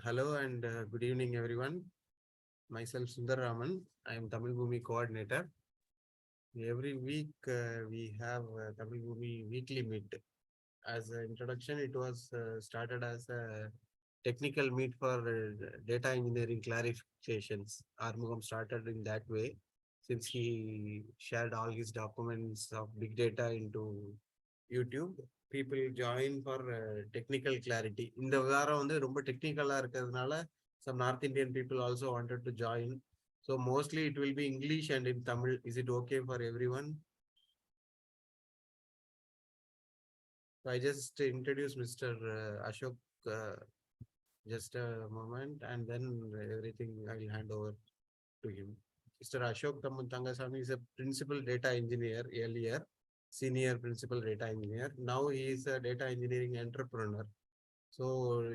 Hello and good evening, everyone. Myself Sundar Raman. I am Tamil Bhumi coordinator. Every week we have Tamil Bhumi weekly meet. As an introduction, it was started as a technical meet for data engineering clarifications. Armugam started in that way since he shared all his documents of big data into YouTube. People join for technical clarity. இந்த வாரம் வந்து ரொம்ப டெக்னிக்கலா இருக்கிறதுனால some North Indian people also wanted to join. So mostly it will be English and in Tamil. Is it okay for everyone? So I just introduce Mr. Ashok just a moment and then everything I'll hand over to him. Mr. Ashok Tangasamy is a principal data engineer earlier, senior principal data engineer. Now he is a data engineering entrepreneur. So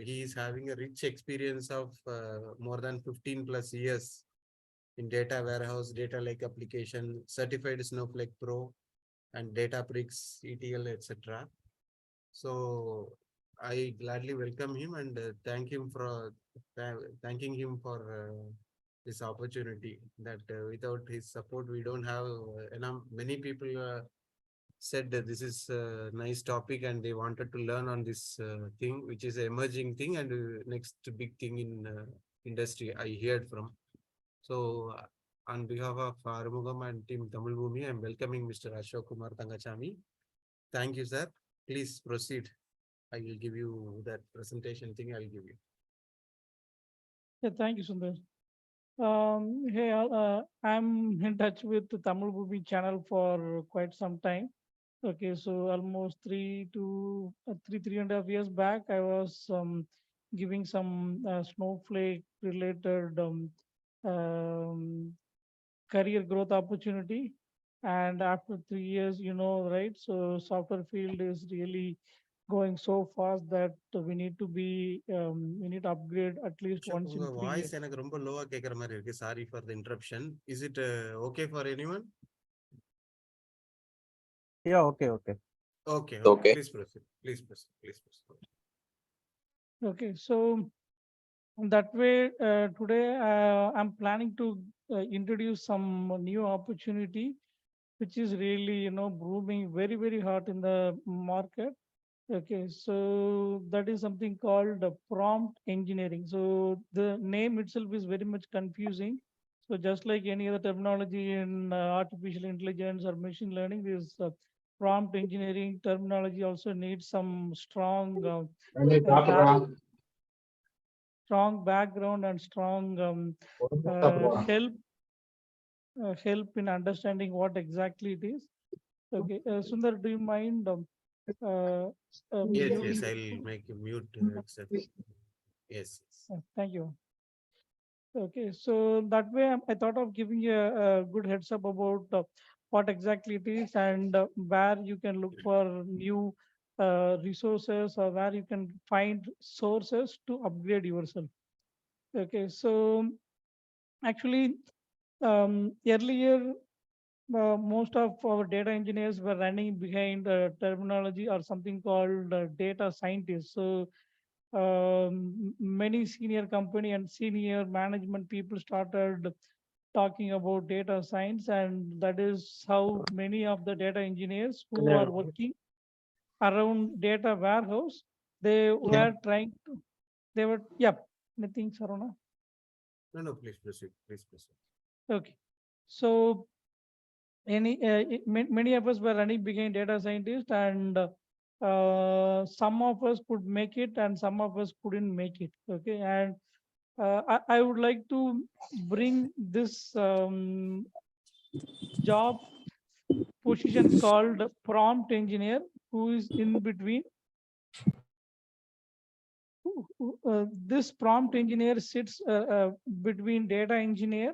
he is having a rich experience of more than 15 plus years in data warehouse, data lake application, certified Snowflake Pro, and Databricks, ETL, etc. So I gladly welcome him and thanking him for this opportunity. That without his support, we don't have enough. Many people said that this is a nice topic and they wanted to learn on this thing, which is an emerging thing and next big thing in industry. I heard from. So on behalf of Arumugam and Team Tamil Bhumi, I'm welcoming Mr. Ashok Kumar Tangachami. Thank you, sir. Please proceed. I will give you that presentation thing. I'll give you. Yeah, thank you, Sundar. Hey, I'm in touch with the Tamil Movie channel for quite some time. Okay, so almost 3.5 years back, I was giving some snowflake related um, career growth opportunity. And after 3 years, right? So software field is really going so fast that we need to upgrade at least Ashok, once உங்க in three voice years. எனக்கு ரொம்ப லோவா கேட்குற மாதிரி இருக்கு. Sorry for the interruption. Is it okay for anyone? Yeah, okay. Okay. Okay. Please proceed. Please proceed. Please proceed. Okay, so that way, today I'm planning to introduce some new opportunity, which is really, booming very hot in the market. Okay, so that is something called prompt engineering. So the name itself is very much confusing. So just like any other terminology in artificial intelligence or machine learning, this prompt engineering terminology also needs some strong background and strong help in understanding what exactly it is. Okay, Sundar, do you mind Yes, muting? I'll make you mute. Yes. Thank you. Okay, so that way I thought of giving you a good heads up about what exactly it is and where you can look for new resources or where you can find sources to upgrade yourself. Okay, so actually earlier most of our data engineers were running behind terminology or something called data scientists. So many senior company and senior management people started talking about data science, and that is how many of the data engineers who are working around data warehouse, they were trying to, they were, yeah, anything, Sarona? No, please proceed. Please proceed. Okay. So many of us were running behind data scientists, and some of us could make it and some of us couldn't make it. Okay, and I would like to bring this job position called prompt engineer, who is in between. This prompt engineer sits between data engineer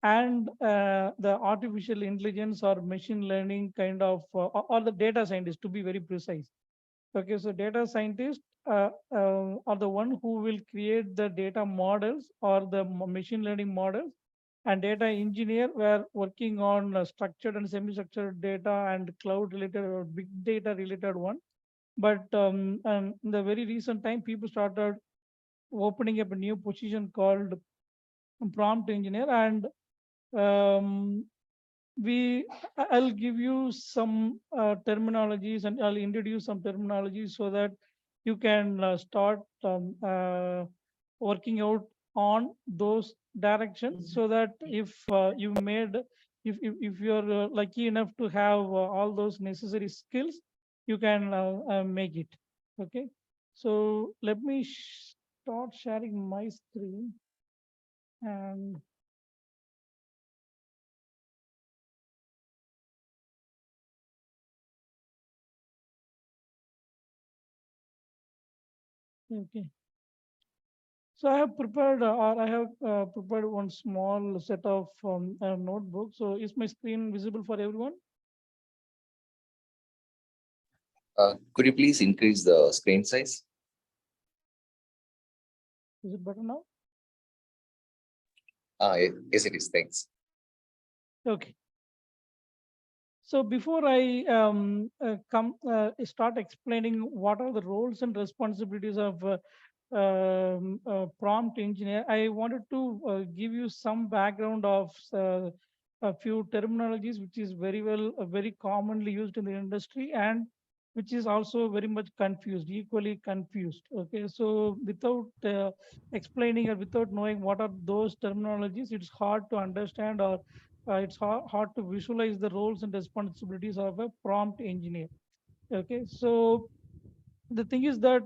and the artificial intelligence or machine learning kind of, or the data scientist, to be very precise. Okay, so data scientists are the one who will create the data models or the machine learning models, and data engineer were working on structured and semi-structured data and cloud related or big data related one. But in the very recent time, people started opening up a new position called prompt engineer, and um, I'll give you some terminologies, and I'll introduce some terminologies so that you can start working out on those directions, so that if you made if you're lucky enough to have all those necessary skills, you can make it. Okay, so let me start sharing my screen. And okay, so I have prepared, or I have prepared one small set of notebooks. So is my screen visible for everyone? Could you please increase the screen size? Is it better now? Yes, it is. Thanks. Okay. So before I start explaining what are the roles and responsibilities of prompt engineer, I wanted to give you some background of a few terminologies which is very commonly used in the industry, and which is also very much confused, equally confused. Okay, so without explaining or without knowing what are those terminologies, it's hard to understand, or it's hard to visualize the roles and responsibilities of a prompt engineer. Okay, so the thing is that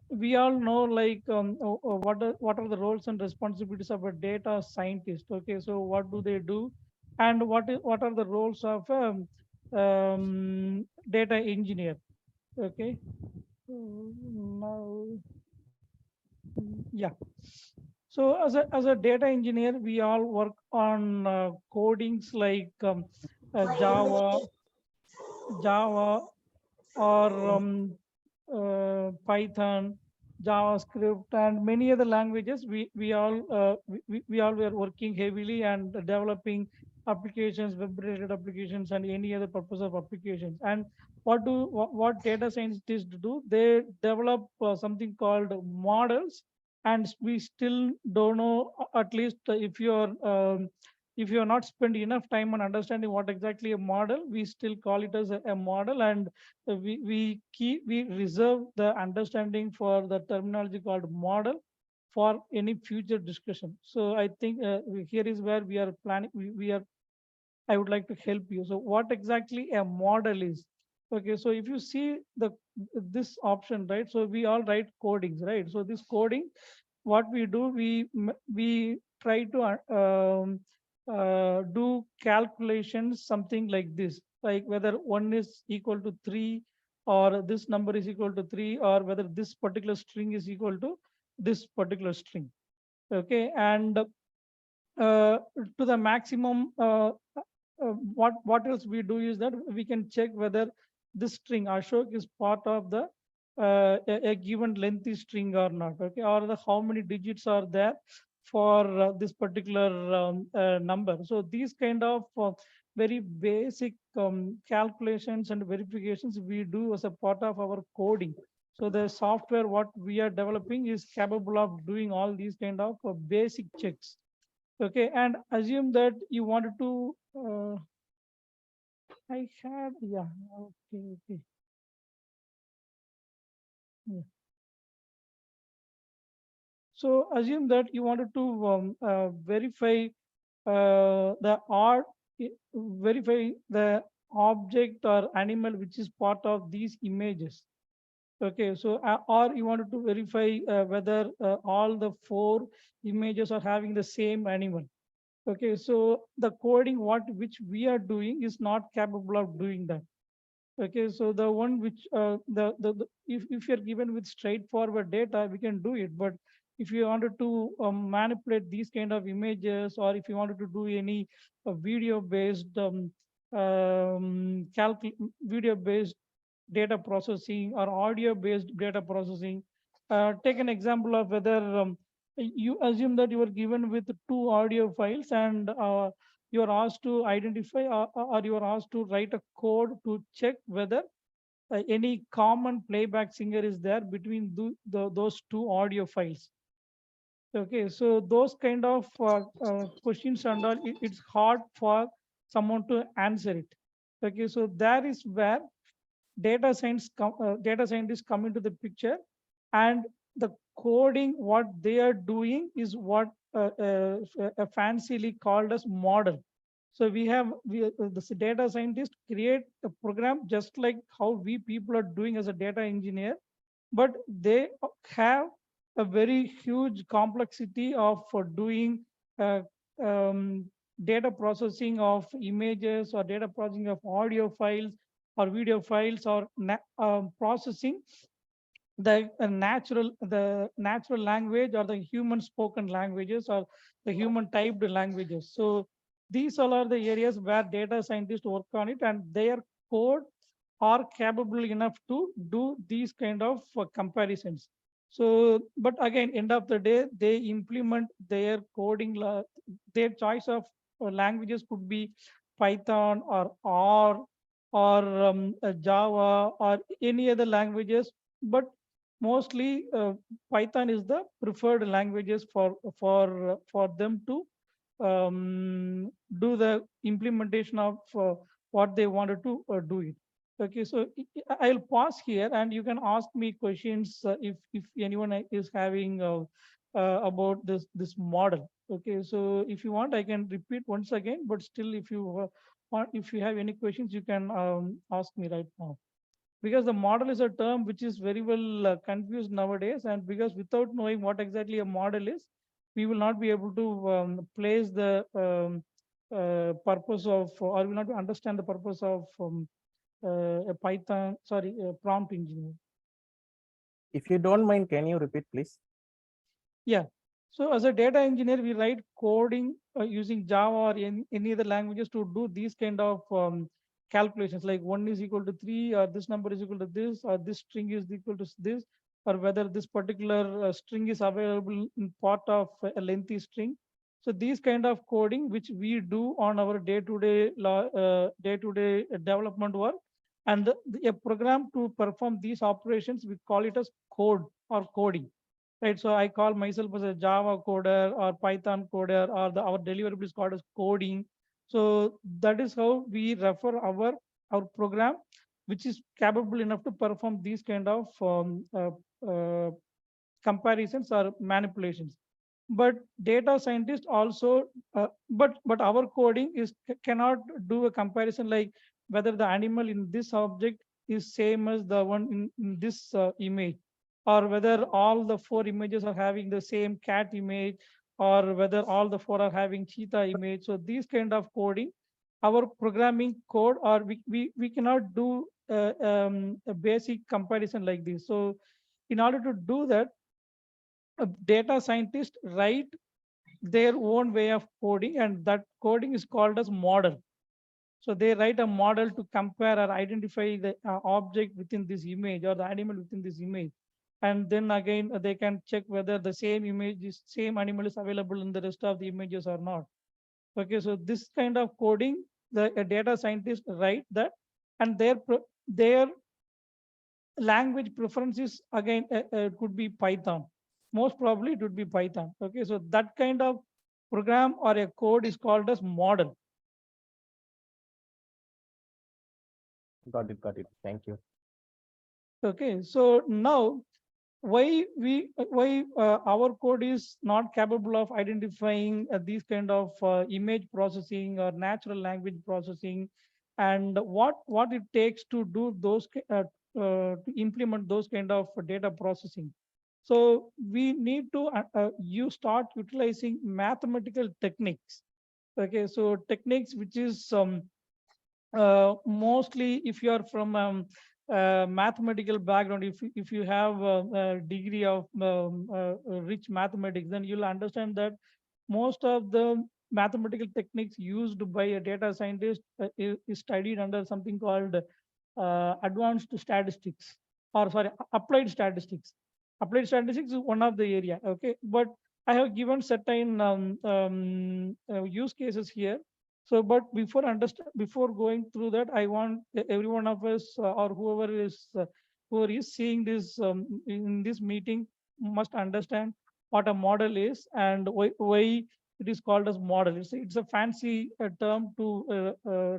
we all know, like, what are the roles and responsibilities of a data scientist. Okay, so what do they do, and what are the roles of data engineer. Okay, so now, yeah. So as a data engineer, we all work on codings like Java, or Python, JavaScript, and many other languages. We all were working heavily and developing applications, web-related applications, and any other purpose of applications. And what data scientists do? They develop something called models, and we still don't know. At least if you are not spend enough time on understanding what exactly a model, we still call it as a model, and we reserve the understanding for the terminology called model for any future discussion. So I think here is where we are planning. We are I would like to help you. So what exactly a model is? Okay, so if you see this option, right? So we all write codings, right? So this coding, what we do, we try to do calculations, something like this, like whether 1 is equal to 3, or this number is equal to 3, or whether this particular string is equal to this particular string. Okay, and to the maximum, what else we do is that we can check whether this string Ashok is part of the a given lengthy string or not. Okay, or the how many digits are there for this particular number. So these kind of very basic calculations and verifications we do as a part of our coding. So the software what we are developing is capable of doing all these kind of basic checks. Okay, and assume that you wanted to I had, yeah, okay, okay. Yeah. So assume that you wanted to verify the art, verify the object or animal which is part of these images. Okay, so or you wanted to verify whether all the 4 images are having the same animal. Okay, so the coding which we are doing is not capable of doing that. Okay, so the one which if you're given with straightforward data, we can do it. But if you wanted to manipulate these kind of images, or if you wanted to do any video based video based data processing, or audio based data processing, take an example of whether you assume that you are given with 2 audio files, and you are asked to identify, or you are asked to write a code to check whether any common playback singer is there between those two audio files. Okay, so those kind of questions and all, it's hard for someone to answer it. Okay, so that is where data scientists come into the picture, and the coding what they are doing is what fancily called as model. So this data scientist create a program just like how we people are doing as a data engineer, but they have a very huge complexity of for doing uh, um, data processing of images or data processing of audio files or video files or processing the natural language or the human spoken languages or the human typed languages. So these all are the areas where data scientists work on it, and their code are capable enough to do these kind of comparisons. So, but again, end of the day, they implement their coding, their choice of languages could be Python or R or Java or any other languages, but mostly Python is the preferred languages for them to do the implementation of what they wanted to do it. Okay, so I'll pause here, and you can ask me questions if anyone is having about this model. Okay, so if you want, I can repeat once again, but still, if you want, if you have any questions, you can ask me right now, because the model is a term which is very well confused nowadays, and because without knowing what exactly a model is, we will not be able to place the purpose of, or will not understand the purpose of a Python, sorry, a prompt engineer. If you don't mind, can you repeat, please? Yeah. So as a data engineer, we write coding using Java or any other languages to do these kind of calculations, like 1 is equal to 3, or this number is equal to this, or this string is equal to this, or whether this particular string is available in part of a lengthy string. So these kind of coding, which we do on our day-to-day development work, and a program to perform these operations, we call it as code or coding. Right, so I call myself as a Java coder or Python coder, or our deliverable is called as coding. So that is how we refer our program, which is capable enough to perform these kind of comparisons or manipulations. But data scientists also, but our coding cannot do a comparison like whether the animal in this object is same as the one in this image, or whether all the 4 images are having the same cat image, or whether all the 4 are having cheetah image. So these kind of coding, our programming code, or we cannot do a basic comparison like this. So in order to do that, a data scientist write their own way of coding, and that coding is called as model. So they write a model to compare or identify the object within this image or the animal within this image. And then again, they can check whether the same animal is available in the rest of the images or not. Okay, so this kind of coding, a data scientist write that, and their language preferences again could be Python. Most probably it would be Python. Okay, so that kind of program or a code is called as model. Got it. Got it. Thank you. Okay, so now why our code is not capable of identifying these kind of image processing or natural language processing, and what it takes to do those to implement those kind of data processing. So we need to you start utilizing mathematical techniques. Okay, so techniques which is mostly if you are from mathematical background, if you have a degree of rich mathematics, then you'll understand that most of the mathematical techniques used by a data scientist is studied under something called advanced statistics, or sorry, applied statistics. Applied statistics is one of the area. Okay, but I have given certain use cases here. So, but before going through that, I want every one of us or whoever is seeing this in this meeting must understand what a model is and why it is called as model. It's a fancy term to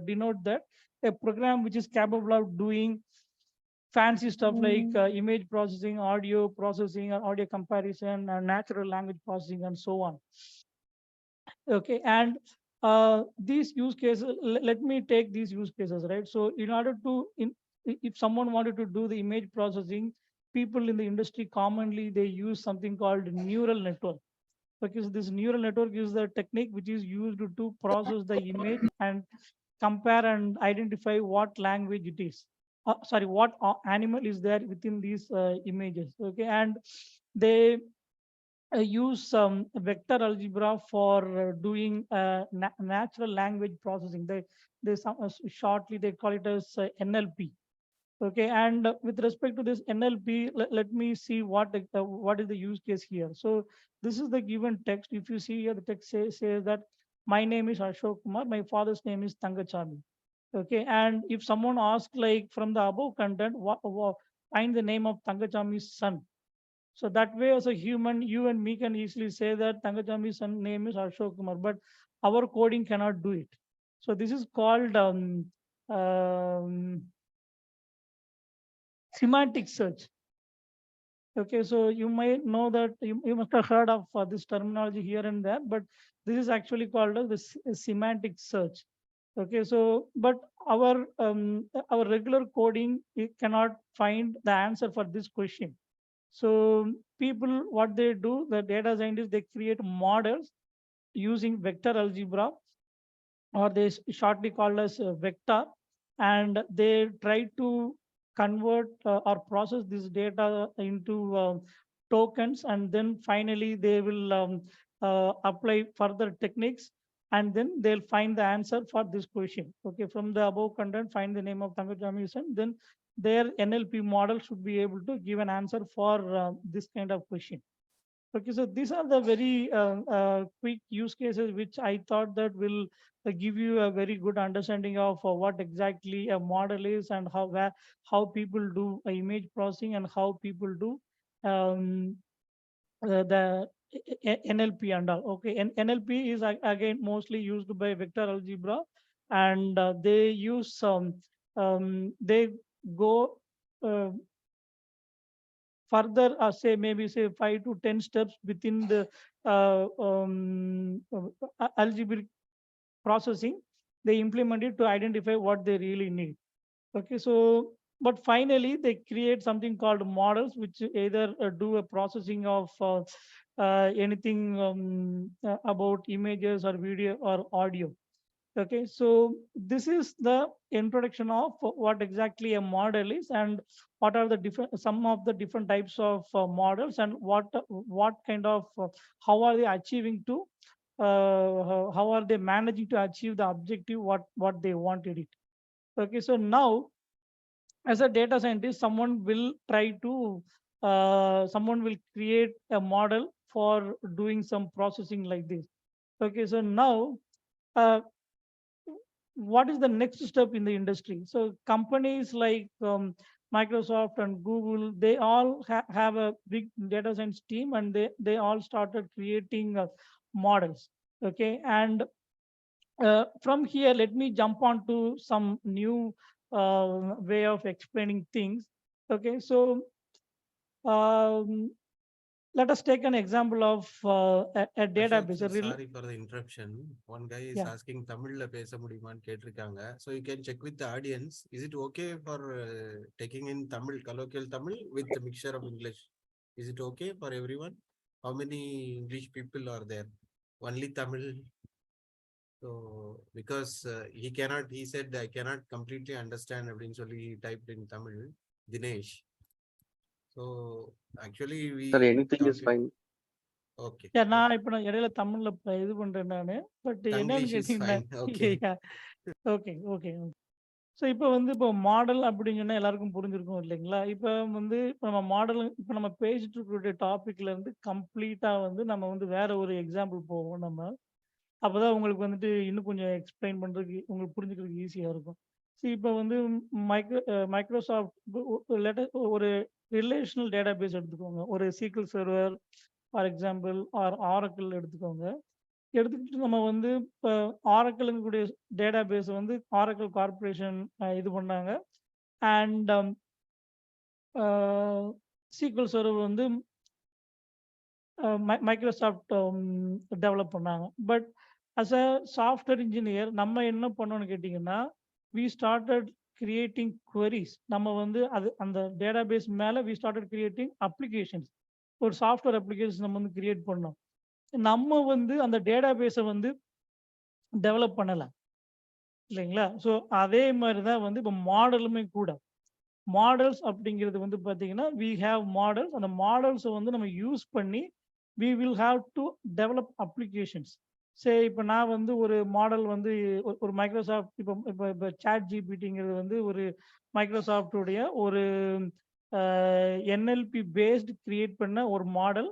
denote that a program which is capable of doing fancy stuff like image processing, audio processing, audio comparison, and natural language processing, and so on. Okay, and these use cases, let me take these use cases, right? So in order to, if someone wanted to do the image processing, people in the industry commonly, they use something called neural network. Because this neural network is the technique which is used to process the image and compare and identify what language it is. Sorry, what animal is there within these images. Okay, and they use vector algebra for doing natural language processing. Shortly they call it as NLP. Okay, and with respect to this NLP, let me see what is the use case here. So this is the given text. If you see here, the text says that my name is Ashok Kumar, my father's name is Tangachami. Okay, and if someone asks like from the above content, find the name of Tangachami's son. So that way, as a human, you and me can easily say that Tangachami's son name is Ashok Kumar, but our coding cannot do it. So this is called semantic search. Okay, so you might know that you must have heard of this terminology here and there, but this is actually called as the semantic search. Okay, so but our regular coding, it cannot find the answer for this question. So people, what they do, the data scientists, they create models using vector algebra, or they shortly called as vector, and they try to convert or process this data into tokens, and then finally they will apply further techniques, and then they'll find the answer for this question. Okay, from the above content, find the name of Tangachami, then their NLP model should be able to give an answer for this kind of question. Okay, so these are the very quick use cases which I thought that will give you a very good understanding of what exactly a model is, and how people do image processing, and how people do um, the NLP and all. Okay, and NLP is again mostly used by vector algebra, and they use they go further, say maybe say 5 to 10 steps within the algebraic processing. They implement it to identify what they really need. Okay, so but finally they create something called models, which either do a processing of anything about images or video or audio. Okay, so this is the introduction of what exactly a model is, and what are the some of the different types of models, and what kind of how are they achieving to how are they managing to achieve the objective what they wanted it. Okay, so now as a data scientist, someone will create a model for doing some processing like this. Okay, so now uh, what is the next step in the industry? So companies like Microsoft and Google, they all have a big data science team, and they all started creating models. Okay, and from here, let me jump on to some new way of explaining things. Okay, so um, let us take an example of a database. Sorry for the interruption. One guy is Yeah. asking Tamil பேச முடியுமான்னு கேட்டிருக்காங்க. So you can check with the audience. Is it okay for taking in Tamil, colloquial Tamil with the mixture of English? Is it okay for everyone? How many English people are there? Only Tamil. So because he said I cannot completely understand அப்படின்னு சொல்லி he typed in Tamil, Dinesh. So actually we Sir, anything is fine. Okay. நான் இப்ப நான் இடையில தமிழ்ல இது பண்றேன் நானு, பட் என்னன்னு Tanglish is கேட்டீங்கன்னா fine. Okay. Okay okay. So இப்போ இப்போ மாடல் அப்படின்னு சொன்னா எல்லாருக்கும் புரிஞ்சிருக்கும் இல்லைங்களா? இப்போ நம்ம மாடல், இப்போ நம்ம பேசிட்டு இருக்கக்கூடிய டாபிக்ல இருந்து கம்ப்ளீட்டா நம்ம வேற ஒரு எக்ஸாம்பிள் போவோம் நம்ம. அப்பதான் உங்களுக்கு வந்துட்டு இன்னும் கொஞ்சம் எக்ஸ்பிளைன் பண்றதுக்கு உங்களுக்கு புரிஞ்சுக்கிறதுக்கு ஈஸியா இருக்கும். இப்போ வந்து மைக்ரோசாஃப்ட் ஒரு ரிலேஷனல் டேட்டாபேஸ் எடுத்துக்கோங்க. ஒரு SQL server for example Oracle எடுத்துக்கோங்க. எடுத்துக்கிட்டு நம்ம வந்து இப்போ ஆரக்கிள்ங்கக்கூடிய டேட்டாபேஸ் வந்து ஆரக்கிள் கார்ப்பரேஷன் இது பண்ணாங்க. அண்ட் SQL சர்வர் வந்து மைக்ரோசாஃப்ட் டெவலப் பண்ணாங்க. But as a software engineer நம்ம என்ன பண்ணோம்னு கேட்டிங்கன்னா, வி ஸ்டார்டட் கிரியேட்டிங் queries. நம்ம வந்து அந்த டேட்டாபேஸ் மேலே வி ஸ்டார்டட் கிரியேட்டிங் அப்ளிகேஷன்ஸ். ஒரு சாஃப்ட்வேர் அப்ளிகேஷன் நம்ம வந்து கிரியேட் பண்ணோம். நம்ம வந்து அந்த டேட்டாபேஸை வந்து டெவலப் பண்ணல இல்லைங்களா? ஸோ அதே மாதிரி தான் வந்து இப்போ மாடலுமே கூட. மாடல்ஸ் அப்படிங்கிறது வந்து பார்த்தீங்கன்னா, வி ஹேவ் மாடல்ஸ். அந்த மாடல்ஸை வந்து நம்ம யூஸ் பண்ணி we will have to develop applications. சரி, இப்போ நான் வந்து ஒரு மாடல் வந்து ஒரு மைக்ரோசாஃப்ட் இப்போ இப்போ இப்போ சாட் ஜிபிடிங்கிறது வந்து ஒரு மைக்ரோசாஃப்டுடைய ஒரு NLP பேஸ்டு கிரியேட் பண்ண ஒரு மாடல்.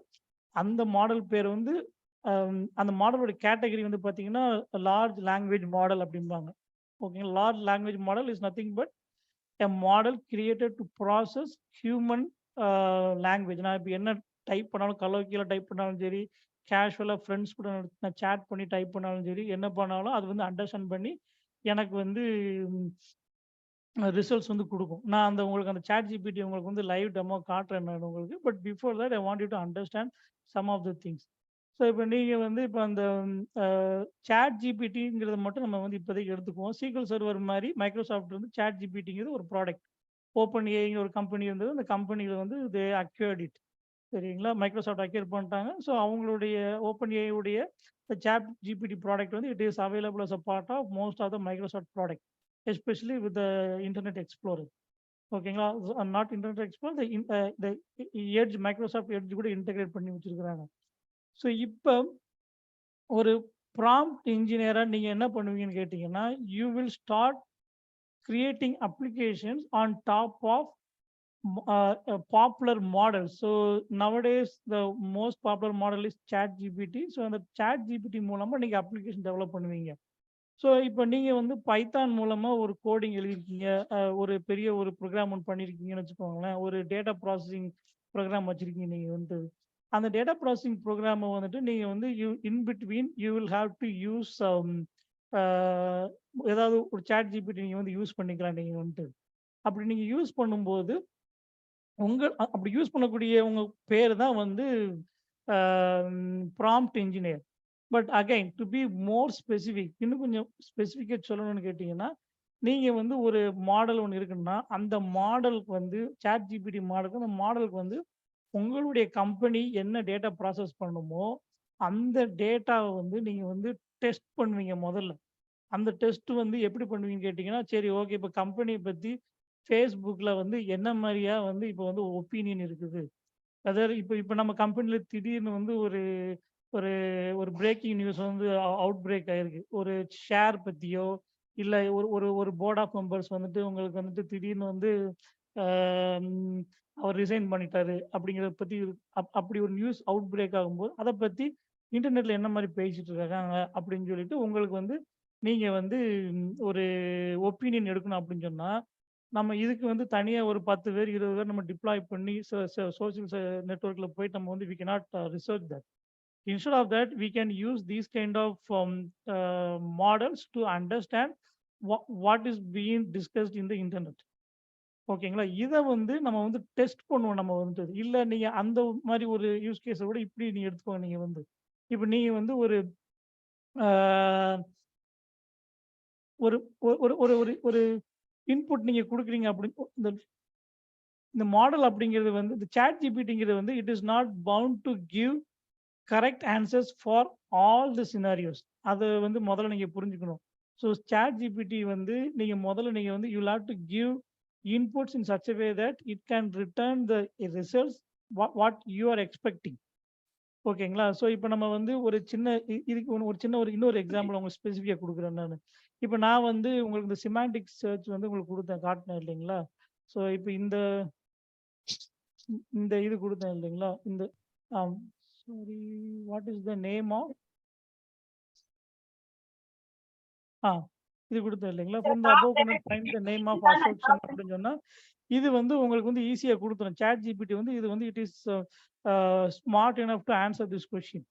அந்த மாடல் பேர் வந்து அந்த மாடலோட கேட்டகரி வந்து பார்த்தீங்கன்னா லார்ஜ் லாங்குவேஜ் மாடல் அப்படிம்பாங்க. ஓகேங்களா? Large language model is nothing but a model created to process human language. நான் இப்போ என்ன டைப் பண்ணாலும் கலோக்கியில் டைப் பண்ணாலும் சரி, கேஷுவலாக ஃப்ரெண்ட்ஸ் கூட நான் சேட் பண்ணி டைப் பண்ணாலும் சரி, என்ன பண்ணாலும் அது வந்து அண்டர்ஸ்டாண்ட் பண்ணி எனக்கு வந்து ரிசல்ட்ஸ் வந்து கொடுக்கும். நான் உங்களுக்கு அந்த சாட் ஜிபிடி உங்களுக்கு வந்து லைவ் டெமோ காட்டுறேன் நான் உங்களுக்கு. But before that I want you to understand some of the things. So இப்போ நீங்கள் வந்து இப்போ அந்த சாட் ஜிபிடிங்கிறத மட்டும் நம்ம வந்து இப்போதைக்கு எடுத்துக்குவோம். SQL சர்வர் மாதிரி மைக்ரோசாஃப்ட் வந்து சாட் ஜிபிடிங்கிறது ஒரு ப்ராடக்ட். ஓப்பன் ஏஐங்கிற ஒரு கம்பெனி இருந்தது. அந்த கம்பெனியில் வந்து தே அக்யூர்ட் இட். சரிங்களா? மைக்ரோசாஃப்ட் அக்யூர் பண்ணிட்டாங்க. ஸோ அவங்களுடைய ஓப்பன் ஏஐ உடைய சாட் ஜிபிடி ப்ராடக்ட் வந்து it is available as a part of most of the Microsoft product, especially with the Internet Explorer. ஓகேங்களா? Not Internet Explorer, the Edge, Microsoft Edge கூட integrate பண்ணி வச்சிருக்கிறாங்க. So இப்போ ஒரு prompt இன்ஜினியரா நீங்க என்ன பண்ணுவீங்கன்னு கேட்டீங்கன்னா, you will start creating applications on top of popular model. So nowadays the most popular model is ChatGPT. So அந்த சாட் ஜிபிடி மூலமா நீங்க அப்ளிகேஷன் டெவலப் பண்ணுவீங்க. ஸோ இப்போ நீங்க வந்து பைத்தான் மூலமா ஒரு கோடிங் எழுதிருக்கீங்க, ஒரு பெரிய ஒரு ப்ரோக்ராம் ஒன்று பண்ணியிருக்கீங்கன்னு வச்சுக்கோங்களேன். ஒரு டேட்டா ப்ராசஸிங் ப்ரோக்ராம் வச்சிருக்கீங்க நீங்க வந்து. அந்த டேட்டா ப்ராசஸிங் ப்ரோக்ராமை வந்துட்டு நீங்க வந்து in between you will have to use ஏதாவது ஒரு சாட் ஜிபிடி நீங்க வந்து யூஸ் பண்ணிக்கலாம் நீங்க வந்துட்டு. அப்படி நீங்க யூஸ் பண்ணும்போது அப்படி யூஸ் பண்ணக்கூடிய உங்க பேர் தான் வந்து prompt engineer. But again to be more specific, இன்னும் கொஞ்சம் ஸ்பெசிஃபிக்காக சொல்லணும்னு கேட்டிங்கன்னா, நீங்கள் வந்து ஒரு மாடல் ஒன்று இருக்குன்னா அந்த மாடலுக்கு வந்து சாட் ஜிபிடி மாடலுக்கு அந்த மாடலுக்கு வந்து உங்களுடைய கம்பெனி என்ன டேட்டா ப்ராசஸ் பண்ணுமோ அந்த டேட்டாவை வந்து நீங்கள் வந்து டெஸ்ட் பண்ணுவீங்க முதல்ல. அந்த டெஸ்ட் வந்து எப்படி பண்ணுவீங்கன்னு கேட்டிங்கன்னா, சரி ஓகே, இப்போ கம்பெனியை பற்றி ஃபேஸ்புக்கில் வந்து என்ன மாதிரியா வந்து இப்போ வந்து ஒப்பீனியன் இருக்குது. அதாவது இப்போ நம்ம கம்பெனியில் திடீர்னு வந்து ஒரு ஒரு ஒரு பிரேக்கிங் நியூஸ் வந்து அவுட் பிரேக் ஆயிருக்கு. ஒரு ஷேர் பற்றியோ இல்லை ஒரு ஒரு ஒரு போர்ட் ஆஃப் மெம்பர்ஸ் வந்துட்டு உங்களுக்கு வந்துட்டு திடீர்னு வந்து அவர் ரிசைன் பண்ணிட்டாரு அப்படிங்கிறத பற்றி அப்படி ஒரு நியூஸ் அவுட் பிரேக் ஆகும்போது அதை பற்றி இன்டர்நெட்டில் என்ன மாதிரி பேசிட்டு இருக்காங்க அப்படின்னு சொல்லிட்டு உங்களுக்கு வந்து நீங்கள் வந்து ஒரு ஒப்பீனியன் எடுக்கணும் அப்படின்னு சொன்னால் நம்ம இதுக்கு வந்து தனியாக ஒரு 10 பேர் 20 பேர் நம்ம டிப்ளாய் பண்ணி சோசியல் நெட்வொர்க்கில் போயிட்டு நம்ம வந்து we cannot research that. Instead of that, we can use these kind of models to understand what is being discussed in the internet. ஓகேங்களா? இதை வந்து நம்ம வந்து டெஸ்ட் பண்ணுவோம். நம்ம வந்து இல்லை நீங்கள் அந்த மாதிரி ஒரு யூஸ் கேஸை விட இப்படி நீங்கள் எடுத்துக்கோங்க. நீங்கள் வந்து இப்போ நீங்கள் வந்து ஒரு ஒரு ஒரு ஒரு ஒரு ஒரு இன்புட் நீங்கள் கொடுக்குறீங்க அப்படின்னு இந்த மாடல் அப்படிங்கிறது வந்து இந்த சாட் ஜிபிடிங்கிறது வந்து it is not bound to give correct answers for all the scenarios. அதை வந்து முதல்ல நீங்கள் புரிஞ்சுக்கணும். ஸோ சாட் ஜிபிடி வந்து முதல்ல நீங்கள் வந்து you have to give inputs in such a way that it can return the results what you are expecting. ஓகேங்களா? ஸோ இப்போ நம்ம வந்து ஒரு சின்ன இதுக்கு ஒரு சின்ன இன்னொரு எக்ஸாம்பிள் உங்களுக்கு ஸ்பெசிஃபிக்காக கொடுக்குறேன் நான். இப்போ நான் வந்து உங்களுக்கு இந்த சிமாண்டிக் சர்ச் வந்து உங்களுக்கு காட்டினேன் இல்லைங்களா? ஸோ இப்போ இந்த இது கொடுத்தேன் இல்லைங்களா? இந்த sorry, what is the name of இது கொடுத்தேன் இல்லைங்களா? From the above cannot find the name of Ashok Sharma அப்படின்னு சொன்னா இது வந்து உங்களுக்கு வந்து ஈஸியா கொடுத்துரும். சாட் ஜிபிடி வந்து இது வந்து it is smart enough to answer this question.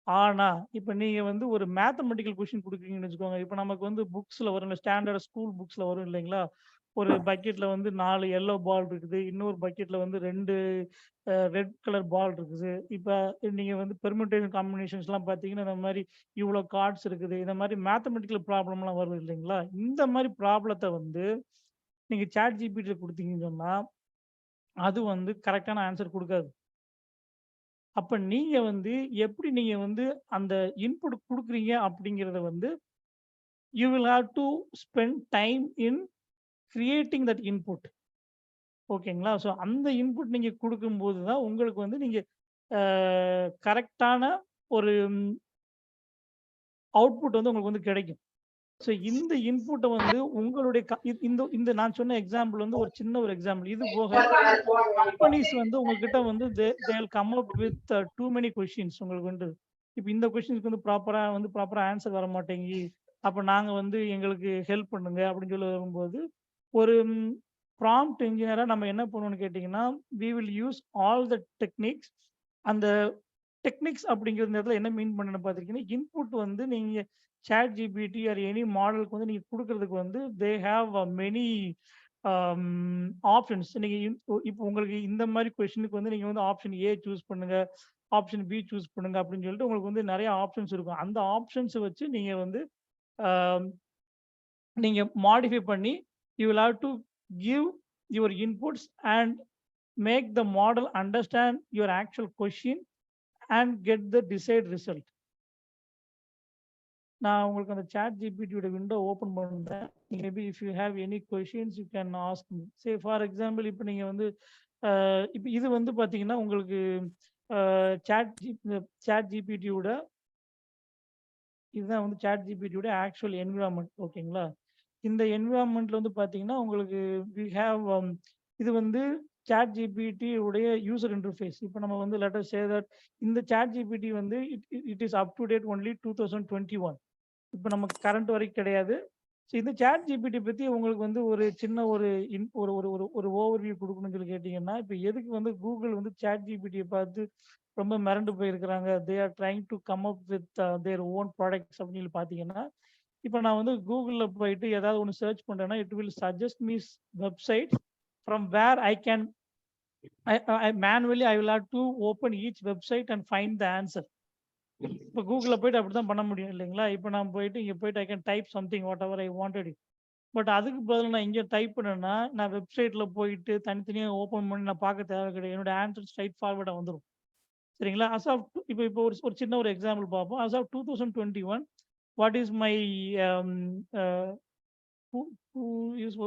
ஆனா இப்ப நீங்க வந்து ஒரு மேத்தமெட்டிக்கல் கொஸ்டின் கொடுக்குறீங்கன்னு வச்சுக்கோங்க. இப்ப நமக்கு வந்து புக்ஸ்ல வரும், ஸ்டாண்டர்ட் ஸ்கூல் புக்ஸ்ல வரும் இல்லைங்களா? ஒரு பக்கெட்ல வந்து 4 எல்லோ பால் இருக்குது. இன்னொரு பக்கெட்ல வந்து 2 ரெட் கலர் பால் இருக்குது. இப்ப நீங்க வந்து பெர்முடேஷன் காம்பினேஷன்ஸ்லாம் பார்த்தீங்கன்னா, இந்த மாரி இவ்வளோ கார்ட்ஸ் இருக்குது. இந்த மாரி மேத்தமெட்டிக்கல் ப்ராப்ளம்லாம் வருது இல்லைங்களா? இந்த மாரி ப்ராப்ளத்த வந்து நீங்க சாட் ஜிபிடில குடுத்தீங்கன்னு சொன்னா, அது வந்து கரெக்ட்டான ஆன்சர் குடுக்காது. அப்ப நீங்க வந்து எப்படி நீங்க வந்து அந்த இன்புட் குடுக்குறீங்க அப்படிங்கிறத வந்து, you will have to spend time in creating that input. ஓகேங்களா? ஸோ அந்த இன்புட் நீங்க குடுக்கும்போது தான் உங்களுக்கு வந்து நீங்க கரெக்ட்டான ஒரு அவுட்புட் வந்து உங்களுக்கு வந்து கிடைக்கும். ஸோ இந்த இன்புட்ட வந்து உங்களுடைய இந்த இந்த நான் சொன்ன எக்ஸாம்பிள் வந்து ஒரு சின்ன ஒரு எக்ஸாம்பிள். இது போக கம்பெனிஸ் வந்து உங்ககிட்ட வந்து they will come up with too many questions உங்களுக்கு வந்து. இப்ப இந்த கொஸ்டின்ஸ்க்கு வந்து ப்ராப்பரா ஆன்சர் வர மாட்டேங்கி. அப்ப நாங்க வந்து எங்களுக்கு ஹெல்ப் பண்ணுங்க அப்படின்னு சொல்லி வரும்போது, ஒரு ப்ராம்ப்ட் என்ஜினியரா நம்ம என்ன பண்ணுவோம்னு கேட்டீங்கன்னா, we will use all the techniques. அந்த டெக்னிக்ஸ் அப்படிங்கிற நேரத்துல என்ன மீன் பண்ணேன்னு பார்த்துருக்கீங்கன்னா, இன்புட் வந்து நீங்க சாட் ஜிபிடி ஆர் எனி மாடலுக்கு வந்து நீங்க குடுக்குறதுக்கு வந்து தே ஹேவ் மெனி ஆப்ஷன்ஸ். நீங்க இப்போ உங்களுக்கு இந்த மாரி கொஸ்டினுக்கு வந்து நீங்க வந்து ஆப்ஷன் ஏ சூஸ் பண்ணுங்க, ஆப்ஷன் பி சூஸ் பண்ணுங்க அப்படின்னு சொல்லிட்டு உங்களுக்கு வந்து நெறைய ஆப்ஷன்ஸ் இருக்கும். அந்த ஆப்ஷன்ஸ வச்சு நீங்க வந்து நீங்க மாடிஃபை பண்ணி you will have to give your inputs and make the model understand your actual question and get the desired result. நான் உங்களுக்கு அந்த சாட் ஜிபிடியோட விண்டோ ஓப்பன் பண்றேன். Maybe if you have any questions you can ask me. Say for example இப்போ நீங்க வந்து இப்போ இது வந்து பார்த்தீங்கன்னா உங்களுக்கு சாட் ஜிபிடியோட இதுதான் வந்து சாட் ஜிபிடியோட ஆக்சுவல் என்விரான்மென்ட். ஓகேங்களா? இந்த என்விரான்மென்ட்ல வந்து பார்த்தீங்கன்னா உங்களுக்கு வி ஹேவ் இது வந்து சாட் ஜிபிடி உடைய யூசர் இன்டர்ஃபேஸ். இப்போ நம்ம வந்து லெட் அஸ் சே தட் இந்த சாட் ஜிபிடி வந்து it is up to date only 2021. இப்போ நமக்கு கரண்ட் வரைக்கும் கிடையாது. ஸோ இந்த சாட் ஜிபிடி பத்தி உங்களுக்கு வந்து ஒரு சின்ன ஒரு ஒரு ஒரு ஒரு ஒரு ஓவர்வியூ கொடுக்கணும்னு சொல்லி கேட்டீங்கன்னா, இப்போ எதுக்கு வந்து கூகுள் வந்து சாட் ஜிபிடியை பார்த்து ரொம்ப மிரண்டு போயிருக்கிறாங்க. They are trying to come up with their own products அப்படின்னு சொல்லி பார்த்தீங்கன்னா, இப்போ நான் வந்து கூகுளில் போயிட்டு ஏதாவது ஒன்று சர்ச் பண்ணுறேன்னா, it will suggest me website from where I can manually I will have to open each website and find the answer. இப்போ கூகுளில் போயிட்டு அப்படிதான் பண்ண முடியும் இல்லைங்களா? இப்போ நான் போயிட்டு இங்கே போயிட்டு I can type something what ever I wanted it. But அதுக்கு பதில் நான் இங்கே டைப் பண்ணேன்னா, நான் வெப்சைட்டில் போயிட்டு தனித்தனியாக ஓப்பன் பண்ணி நான் பார்க்க தேவை கிடையாது. என்னோட ஆன்சர் ஸ்ட்ரைட் ஃபார்வர்டாக வந்துடும். சரிங்களா? அஸ் ஆஃப் இப்போ ஒரு சின்ன ஒரு எக்ஸாம்பிள் பார்ப்போம். As of 2021 what is my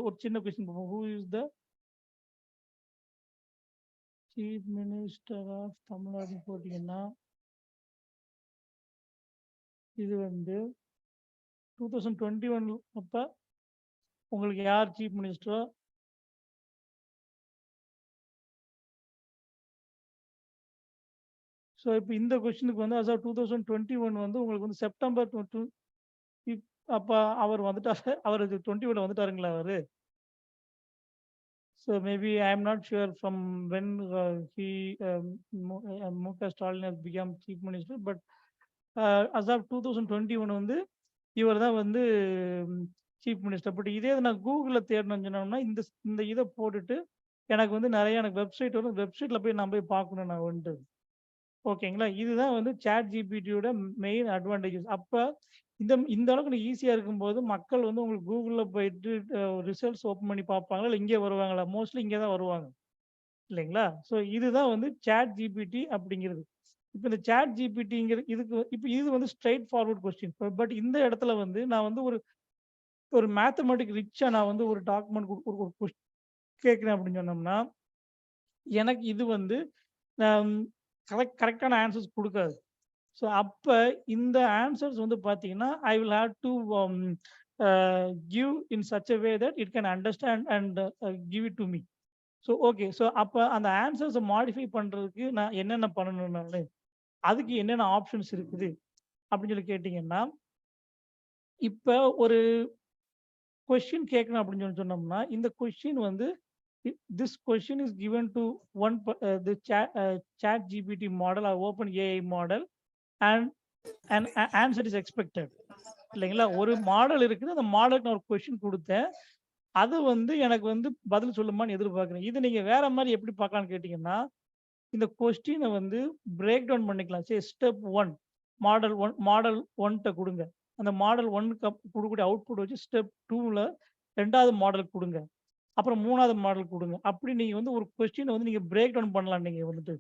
ஒரு சின்ன கொஸ்டின் பார்ப்போம். Who is the chief minister of Tamil Nadu போட்டிங்கன்னா, இது வந்து 2021 அப்ப உங்களுக்கு யார் சீஃப் மினிஸ்டரோ ஸோ இப்போ இந்த கொஸ்டினுக்கு வந்து அஸ் ஆஃப் 2021 வந்து உங்களுக்கு வந்து செப்டம்பர் 22 அப்ப அவர் வந்துட்டாரு. அவர் 21 வந்துட்டாருங்களா அவரு? So maybe I am not sure from when M.K. Stalin has become chief minister, but as of 2021 வந்து இவர் தான் வந்து சீஃப் மினிஸ்டர். பட் இதே நான் கூகுளில் தேடணும்னு சொன்னோம்னா இந்த இதை போட்டுட்டு எனக்கு வந்து நிறைய எனக்கு வெப்சைட் வரும். வெப்சைட்டில் போய் நான் போய் பார்க்கணும் நான் வந்துட்டு. ஓகேங்களா? இதுதான் வந்து சாட் ஜிபிடியோட மெயின் அட்வான்டேஜஸ். அப்போ இந்த அளவுக்கு ஈஸியாக இருக்கும்போது மக்கள் வந்து உங்களுக்கு கூகுளில் போயிட்டு ரிசல்ட்ஸ் ஓப்பன் பண்ணி பார்ப்பாங்களா, இல்லை இங்கே வருவாங்களா? மோஸ்ட்லி இங்கே தான் வருவாங்க இல்லைங்களா? ஸோ இதுதான் வந்து சாட் ஜிபிடி அப்படிங்கிறது. இப்போ இந்த சாட் ஜிபிடிங்கிற இதுக்கு இப்போ இது வந்து ஸ்ட்ரைட் ஃபார்வர்ட் கொஸ்டின். பட் இந்த இடத்துல வந்து நான் வந்து ஒரு மேத்தமெட்டிக் ரிச்சாக நான் வந்து ஒரு டாக்குமெண்ட் ஒரு கேட்குறேன் அப்படின்னு சொன்னோம்னா, எனக்கு இது வந்து கரெக்டான ஆன்சர்ஸ் கொடுக்காது. ஸோ அப்போ இந்த ஆன்சர்ஸ் வந்து பார்த்தீங்கன்னா, I will have to give in such a way that it can understand and give it to me. So okay. So அப்போ அந்த ஆன்சர்ஸை மாடிஃபை பண்ணுறதுக்கு நான் என்னென்ன பண்ணணும்னாலே அதுக்கு என்னென்ன ஆப்ஷன்ஸ் இருக்குது அப்படின்னு சொல்லி கேட்டிங்கன்னா, இப்ப ஒரு கொஸ்டின் கேட்கணும் அப்படின்னு சொன்னோம்னா, இந்த கொஸ்டின் வந்து this question is given to the chat GPT model or open AI model and an answer is expected. இல்லைங்களா? ஒரு மாடல் இருக்குது. அந்த மாடலுக்கு நான் ஒரு கொஸ்டின் குடுத்தேன். அது வந்து எனக்கு வந்து பதில் சொல்லுமான்னு எதிர்பார்க்கிறேன். இது நீங்க வேற மாரி எப்படி பார்க்கலாம்னு கேட்டீங்கன்னா, இந்த கொஸ்டின வந்து பிரேக் டவுன் பண்ணிக்கலாம். ஸ்டெப் 1 மாடல் 1ட்ட குடுங்க. அந்த மாடல் 1க்கு குடுக்கக்கூடிய அவுட்புட் வச்சு ஸ்டெப் 2ல 2வது மாடல் குடுங்க. அப்புறம் 3வது மாடல் குடுங்க. அப்படி நீங்க வந்து ஒரு கொஸ்டின வந்து நீங்க பிரேக் டவுன் பண்ணலாம் நீங்க வந்துட்டு.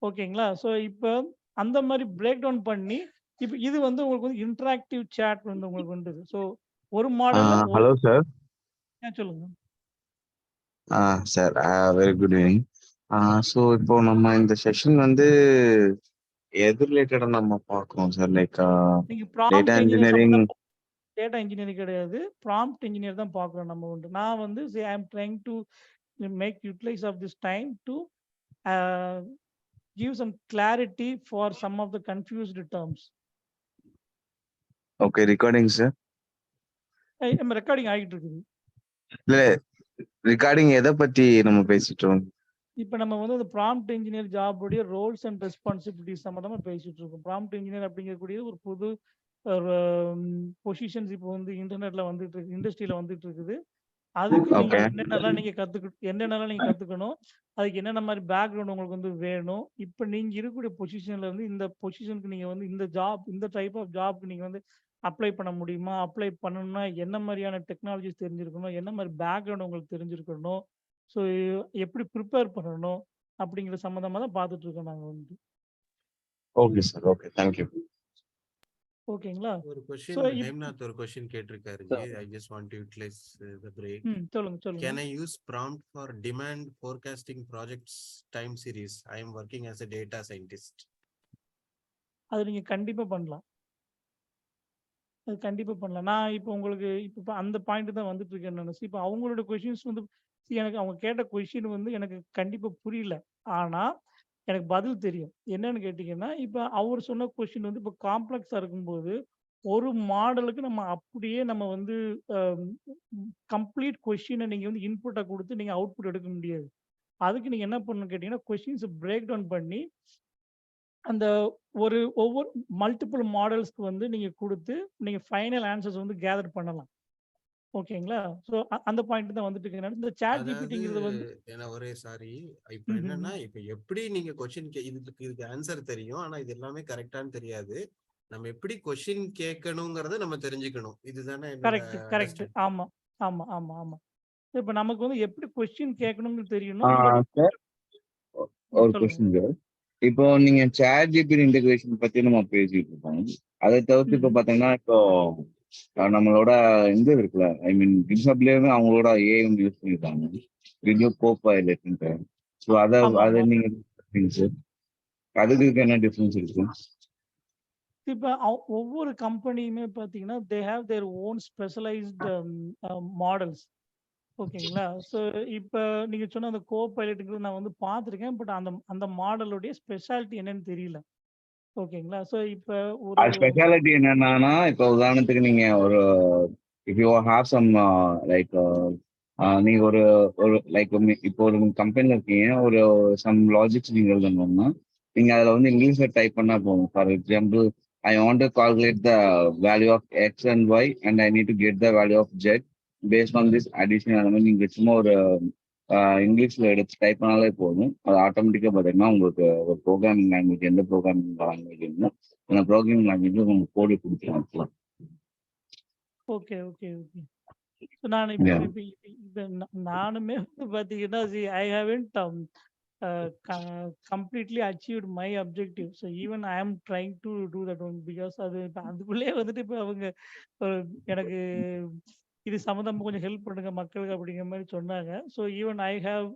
ஓகேங்களா? இப்ப அந்த மாரி பிரேக் டவுன் பண்ணி, இப்ப இது வந்து உங்களுக்கு வந்து இன்டராக்டிவ் சாட் வந்து உங்களுக்கு வந்துது. ஒரு மாடல்ல Hello, sir. சொல்லுங்க. Sir, very good evening. So இப்போ நம்ம இந்த செஷன் வந்து எது ரிலேட்டடா நம்ம பார்க்கிறோம் சார்? லைக் நீங்க டேட்டா ப்ராம்ப்ட் இன்ஜினியர் இன்ஜினியரிங். சம்பந்தமா டேட்டா இன்ஜினியரிங் கிடையாது. ப்ராம்ப்ட் இன்ஜினியர் தான் பார்க்குறோம் நம்ம வந்து. நான் வந்து I am trying to make utilize of this time to give some clarity for some of the confused terms. Okay, recording sir. நம்ம ரெக்கார்டிங் ஆகிட்டு இருக்குது. இல்ல, ரெக்கார்டிங் எதை பத்தி நம்ம பேசிட்டோம்? இப்ப நம்ம வந்து அந்த ப்ராம்ப்ட் இன்ஜினியர் ஜாப் உடைய ரோல்ஸ் அண்ட் ரெஸ்பான்சிபிலிட்டிஸ் சம்பந்தமா பேசிட்டு இருக்கோம். ப்ராம்ப்ட் இன்ஜினியர் அப்படிங்கக்கூடிய ஒரு புது பொசிஷன்ஸ் இப்போ வந்து இன்டர்நெட்ல வந்துட்டு இருக்கு, இண்டஸ்ட்ரியில வந்துட்டு இருக்குது. அதுக்கு நீங்க Okay. என்னென்னலாம் நீங்க கத்துக்கணும், அதுக்கு என்னென்ன மாதிரி பேக்ரவுண்ட் உங்களுக்கு வந்து வேணும். இப்ப நீங்க இருக்கக்கூடிய பொசிஷன்ல இருந்து இந்த பொசிஷனுக்கு நீங்க வந்து இந்த டைப் ஆஃப் ஜாப்க்கு நீங்க வந்து அப்ளை பண்ண முடியுமா? அப்ளை பண்ணணும்னா என்ன மாதிரியான டெக்னாலஜிஸ் தெரிஞ்சிருக்கணும்? என்ன மாதிரி பேக்ரவுண்ட் உங்களுக்கு தெரிஞ்சிருக்கணும்? ஸோ எப்படி ப்ரிப்பேர் பண்ணணும்? அப்படிங்கிற சம்மந்தமா தான் பார்த்துட்டு இருக்கோம் நாங்க வந்து. Okay sir, okay, thank you. ஓகேங்களா? ஒரு கொஸ்டின் So, ஹேம்நாத் ஒரு கொஸ்டின் கேட்டிருக்காரு ji. I just want to utilize the break. சொல்லுங்க. Can I use prompt for demand forecasting projects time series? I am working as a data scientist. அது நீங்க கண்டிப்பா பண்ணலாம். நான் இப்போ உங்களுக்கு இப்போ அந்த பாயிண்ட் தான் வந்துட்டு இருக்கேன் நானு. இப்போ அவங்களோட கொஸ்டின்ஸ் வந்து எனக்கு அவங்க கேட்ட கொஸ்டின் வந்து எனக்கு கண்டிப்பா புரியல. ஆனா, எனக்கு பதில் தெரியும். என்னன்னு கேட்டீங்கன்னா, இப்ப அவர் சொன்ன கொஸ்டின் வந்து இப்போ காம்ப்ளக்ஸா இருக்கும்போது, ஒரு மாடலுக்கு நம்ம அப்படியே நம்ம வந்து அ கம்ப்ளீட் கொஸ்டின நீங்க வந்து இன்புட்டா குடுத்து நீங்க அவுட்புட் எடுக்க முடியாது. அதுக்கு நீங்க என்ன பண்ணணும்னு கேட்டீங்கன்னா, கொஸ்டின்ஸ பிரேக் டவுன் பண்ணி அந்த ஒவ்வொரு மல்டிபிள் மாடல்ஸ்க்கு வந்து நீங்க குடுத்து, நீங்க ஃபைனல் ஆன்சர்ஸ் வந்து கேதர் பண்ணலாம். ஓகேங்களா? அந்த பாயிண்ட் தான் வந்துட்டு இருக்கேன் நானு. இந்த சாட் அதாவது ஜிபிடிங்கிறது வந்து ஒரே சாரி. இப்ப என்னன்னா, இப்ப எப்படி நீங்க கொஸ்டின் இதுக்கு ஆன்சர் தெரியும். ஆனா இது எல்லாமே கரெக்டான்னு தெரியாது. நம்ம எப்படி கொஸ்டின் கேட்கணுங்கிறத நம்ம தெரிஞ்சுக்கணும். இதுதானே என்னோட கரெக்ட். அண்டர்ஸ்டாண்டிங். ஆமா. இப்ப நமக்கு வந்து எப்படி கொஸ்டின் கேட்கணும்னு தெரியணும். சார், ஒரு சொல்லுங்க. Question sir. இப்போ நீங்க சேட் ஜிபிடி இன்டகிரேஷன் பத்தி நம்ம பேசிட்டு இருக்கோம். அதை தவிர்த்து இப்போ பாத்தீங்கன்னா, இப்போ நம்மளோட இந்த இருக்குல்ல, ஐ மீன் கிட்ஹப்லயே அவங்களோட ஏஐ வந்து யூஸ் பண்ணிருக்காங்க, வீடியோ கோபைலட்ன்ட்டு. ஸோ அதை ஆமா. நீங்க சார், அதுக்கு என்ன டிஃபரன்ஸ் இருக்கு? இப்ப ஒவ்வொரு கம்பெனியுமே பார்த்தீங்கன்னா, they have their own specialised models. ஓகேங்களா? இப்ப நீங்க சொன்ன அந்த கோபைலட்ங்கிறது நான் வந்து பார்த்துருக்கேன். பட் அந்த மாடலுடைய ஸ்பெஷாலிட்டி என்னன்னு தெரியல. ஓகேங்களா? இப்ப ஒரு ஸ்பெஷாலிட்டி என்னன்னா, இப்போ உதாரணத்துக்கு நீங்க ஒரு if you have some like நீங்க ஒரு லைக் இப்போ ஒரு கம்பெனில இருக்கீங்க, ஒரு சம் லாஜிக்ஸ் நீங்க எழுதணும்னா நீங்க அதுல வந்து இங்கிலீஷ்ல டைப் பண்ணா போகும். For example, I want to calculate the value of x and y and I need to get the value of z based on this addition. அந்த மாதிரி நீங்க சும்மா ஒரு இங்கிலீஷ்ல எடுத்து டைப் பண்ணாலே போதும். அது ஆட்டோமேட்டிக்கா பாத்தீங்கன்னா உங்களுக்கு ஒரு ப்ரோக்ராமிங் லாங்குவேஜ், எந்த ப்ரோக்ராமிங் லாங்குவேஜ் இருந்தால் அந்த ப்ரோக்ராமிங் லாங்குவேஜ் உங்களுக்கு கோடு கொடுத்துருக்கலாம். ஓகே. நான் நானுமே வந்து பாத்தீங்கன்னா, ஐ haven't completely achieved my objective. Even I ஆம் trying to do that one because அது அதுக்குள்ளேயே வந்துட்டு இப்போ அவங்க எனக்கு இது சம்மந்தமா கொஞ்சம் ஹெல்ப் பண்ணுங்க மக்களுக்கு அப்படிங்கிற மாதிரி சொன்னாங்க. ஈவன் ஐ ஹேவ்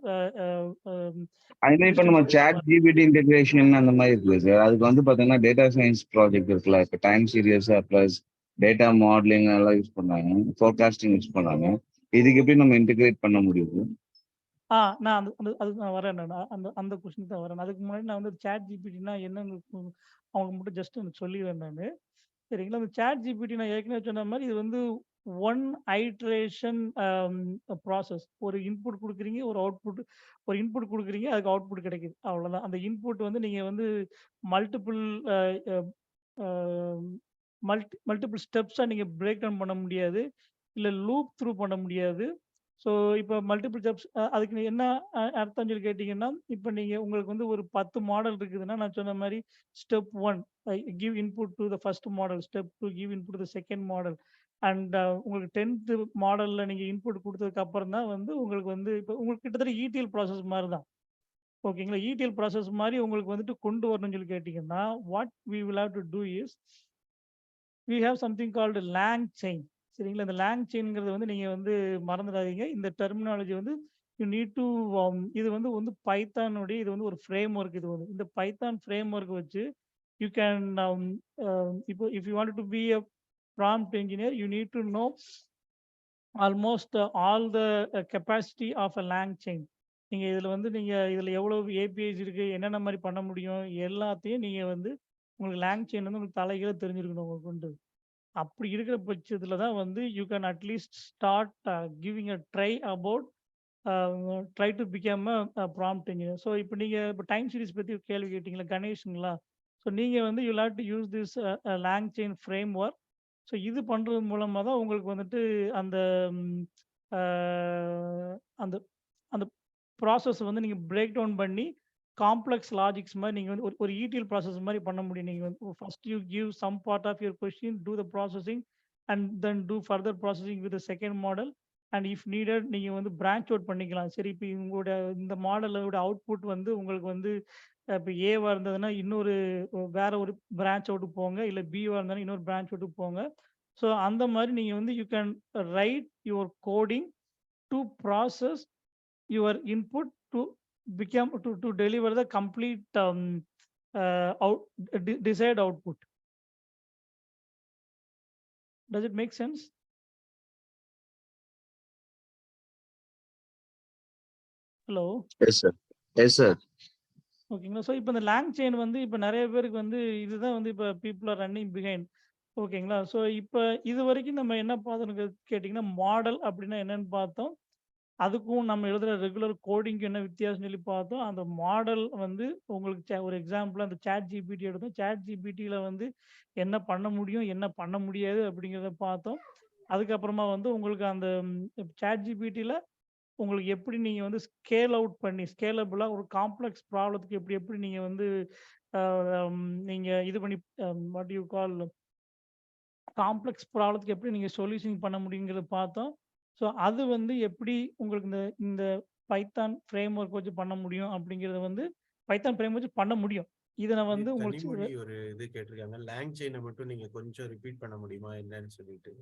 அதே இப்போ நம்ம சாட் ஜிபிடி இன்டெகிரேஷன் அந்த மாதிரி இருக்குல்ல சார், அதுக்கு வந்து பார்த்தீங்கன்னா டேட்டா சயின்ஸ் ப்ராஜெக்ட் இருக்குல்ல, இப்போ time series plus data modelling எல்லாம் யூஸ் பண்ணாங்க, ஃபோர்காஸ்டிங் யூஸ் பண்ணாங்க. இதுக்கு எப்படி நம்ம இன்டெகிரேட் பண்ண முடியுது? நான் அதுக்கு நான் வரேன். அந்த கொஸ்டின் தான் வரேன். அதுக்கு முன்னாடி நான் வந்து சாட் ஜிபிடினா என்னன்னு அவங்க மட்டும் ஜஸ்ட் எனக்கு சொல்லிடுறேன் நானு. சரிங்களா? அந்த சாட் ஜிபிடி நான் ஏற்கனவே சொன்ன மாதிரி இது வந்து ஒன் ஐட்ரேஷன் ப்ராசஸ். ஒரு இன்புட் கொடுக்குறீங்க, ஒரு அவுட்புட், ஒரு இன்புட் கொடுக்குறீங்க, அதுக்கு அவுட்புட் கிடைக்குது. அவ்வளோதான். அந்த இன்புட் வந்து நீங்க வந்து மல்டிபிள் மல்டிபிள் ஸ்டெப்ஸா நீங்க பிரேக் டவுன் பண்ண முடியாது. இல்ல லூப் த்ரூ பண்ண முடியாது. ஸோ இப்போ மல்டிபிள் ஸ்டெப்ஸ் அதுக்கு நீ என்ன அர்த்தம் சொல்லி கேட்டீங்கன்னா, இப்போ நீங்க உங்களுக்கு வந்து ஒரு 10 மாடல் இருக்குதுன்னா, நான் சொன்ன மாரி step 1 give input to the first model. Step 2 give input to the second model. And உங்களுக்கு 10th மாடல்ல நீங்க இன்புட் குடுத்ததுக்கு அப்புறம் தான் வந்து உங்களுக்கு வந்து இப்போ உங்களுக்கு கிட்டத்தட்ட ETL ப்ராசஸ் மாரி தான். ஓகேங்களா? ETL ப்ராசஸ் மாரி உங்களுக்கு வந்துட்டு கொண்டு வரணும்னு சொல்லி கேட்டீங்கன்னா, what we will have to do is we have something called lang chain. சரிங்களா? இந்த lang chainங்கிறது வந்து நீங்க வந்து மறந்துடாதீங்க. இந்த டெர்மினாலஜி வந்து யூ நீட் டு இது வந்து வந்து பைத்தானுடைய இது வந்து ஒரு ஃப்ரேம் ஒர்க் இது வந்து. இந்த பைத்தான் ஃப்ரேம் ஒர்க் வச்சு யூ கேன் இப்போ if you want to be a prompt engineer you need to know almost all the capacity of a lang chain. நீங்க இதுல வந்து நீங்க இதுல எவ்வளவு APIs இருக்கு, என்னென்ன மாரி பண்ண முடியும், எல்லாத்தையும் நீங்க வந்து உங்களுக்கு lang chain வந்து உங்களுக்கு தலைகீழா தெரிஞ்சிருக்கணும் உங்களுக்கு வந்து. அப்படி இருக்கிற பட்சத்துல தான் வந்து you can at least start giving a try about try to become a prompt engineer. So இப்போ நீங்க இப்போ டைம் சீரிஸ் பத்தி ஒரு கேள்வி கேட்டீங்களா கணேஷுங்களா? ஸோ நீங்க வந்து you have to use this lang chain frame work. So இது பண்றது மூலமா தான் உங்களுக்கு வந்துட்டு அந்த ம், அஹ், அந்த அந்த ப்ராசஸ் வந்து நீங்க பிரேக் டவுன் பண்ணி காம்ப்ளெக்ஸ் லாஜிக்ஸ் மாதிரி நீங்க வந்து ஒரு ETL ப்ராசஸ் மாதிரி பண்ண முடியும். நீங்க வந்து first you give some part of your question, do the processing and then do further processing with second model. And if needed நீங்க வந்து பிரான்ச் அவுட் பண்ணிக்கலாம். சரி இப்போ உங்களோட இந்த மாடலோட அவுட்புட் வந்து உங்களுக்கு வந்து இப்போ ஏவா இருந்ததுன்னா இன்னொரு வேற ஒரு பிரான்ச் அவுட் போங்க, இல்லை பிவா இருந்தாலும் இன்னொரு பிரான்ச் அவுட் போங்க. ஸோ அந்த மாதிரி நீங்க வந்து you can write your coding to process your input to become to deliver the complete out desired output. Does it make sense? Hello. Yes, sir. Yes, sir. ஓகேங்களா? ஸோ இப்போ இந்த lang chain வந்து இப்போ நிறைய பேருக்கு வந்து இதுதான் வந்து இப்போ people are running behind. ஓகேங்களா? ஸோ இப்போ இது வரைக்கும் நம்ம என்ன பார்த்தோம்னு கேட்டிங்கன்னா மாடல் அப்படின்னா என்னன்னு பார்த்தோம். அதுக்கும் நம்ம எழுதுற ரெகுலர் கோடிங்க்கு என்ன வித்தியாசம் சொல்லி பார்த்தோம். அந்த மாடல் வந்து உங்களுக்கு ஒரு எக்ஸாம்பிள் அந்த சாட் ஜிபிடி எடுத்தோம். சாட் ஜிபிடியில் வந்து என்ன பண்ண முடியும், என்ன பண்ண முடியாது அப்படிங்கிறத பார்த்தோம். அதுக்கப்புறமா வந்து உங்களுக்கு அந்த சாட் ஜிபிடியில் உங்களுக்கு எப்படி நீங்கள் வந்து ஸ்கேல் அவுட் பண்ணி ஸ்கேலபிளாக ஒரு காம்ப்ளெக்ஸ் ப்ராப்ளத்துக்கு எப்படி எப்படி நீங்கள் வந்து நீங்கள் இது பண்ணி வாட் யூ கால் காம்ப்ளெக்ஸ் ப்ராப்ளத்துக்கு எப்படி நீங்கள் சொல்யூஷன் பண்ண முடியுங்கிறத பார்த்தோம். ஸோ அது வந்து எப்படி உங்களுக்கு இந்த இந்த பைத்தான் ஃப்ரேம் ஒர்க் வச்சு பண்ண முடியும் அப்படிங்கிறத வந்து பைத்தான் ஃப்ரேம் வச்சு பண்ண முடியும். இதை நான் வந்து கனிமொழி உங்களுக்கு ஒரு இது கேட்டிருக்காங்க. லேங் செயினை மட்டும் நீங்க கொஞ்சம் ரிப்பீட் பண்ண முடியுமா என்னன்னு சொல்லிட்டு.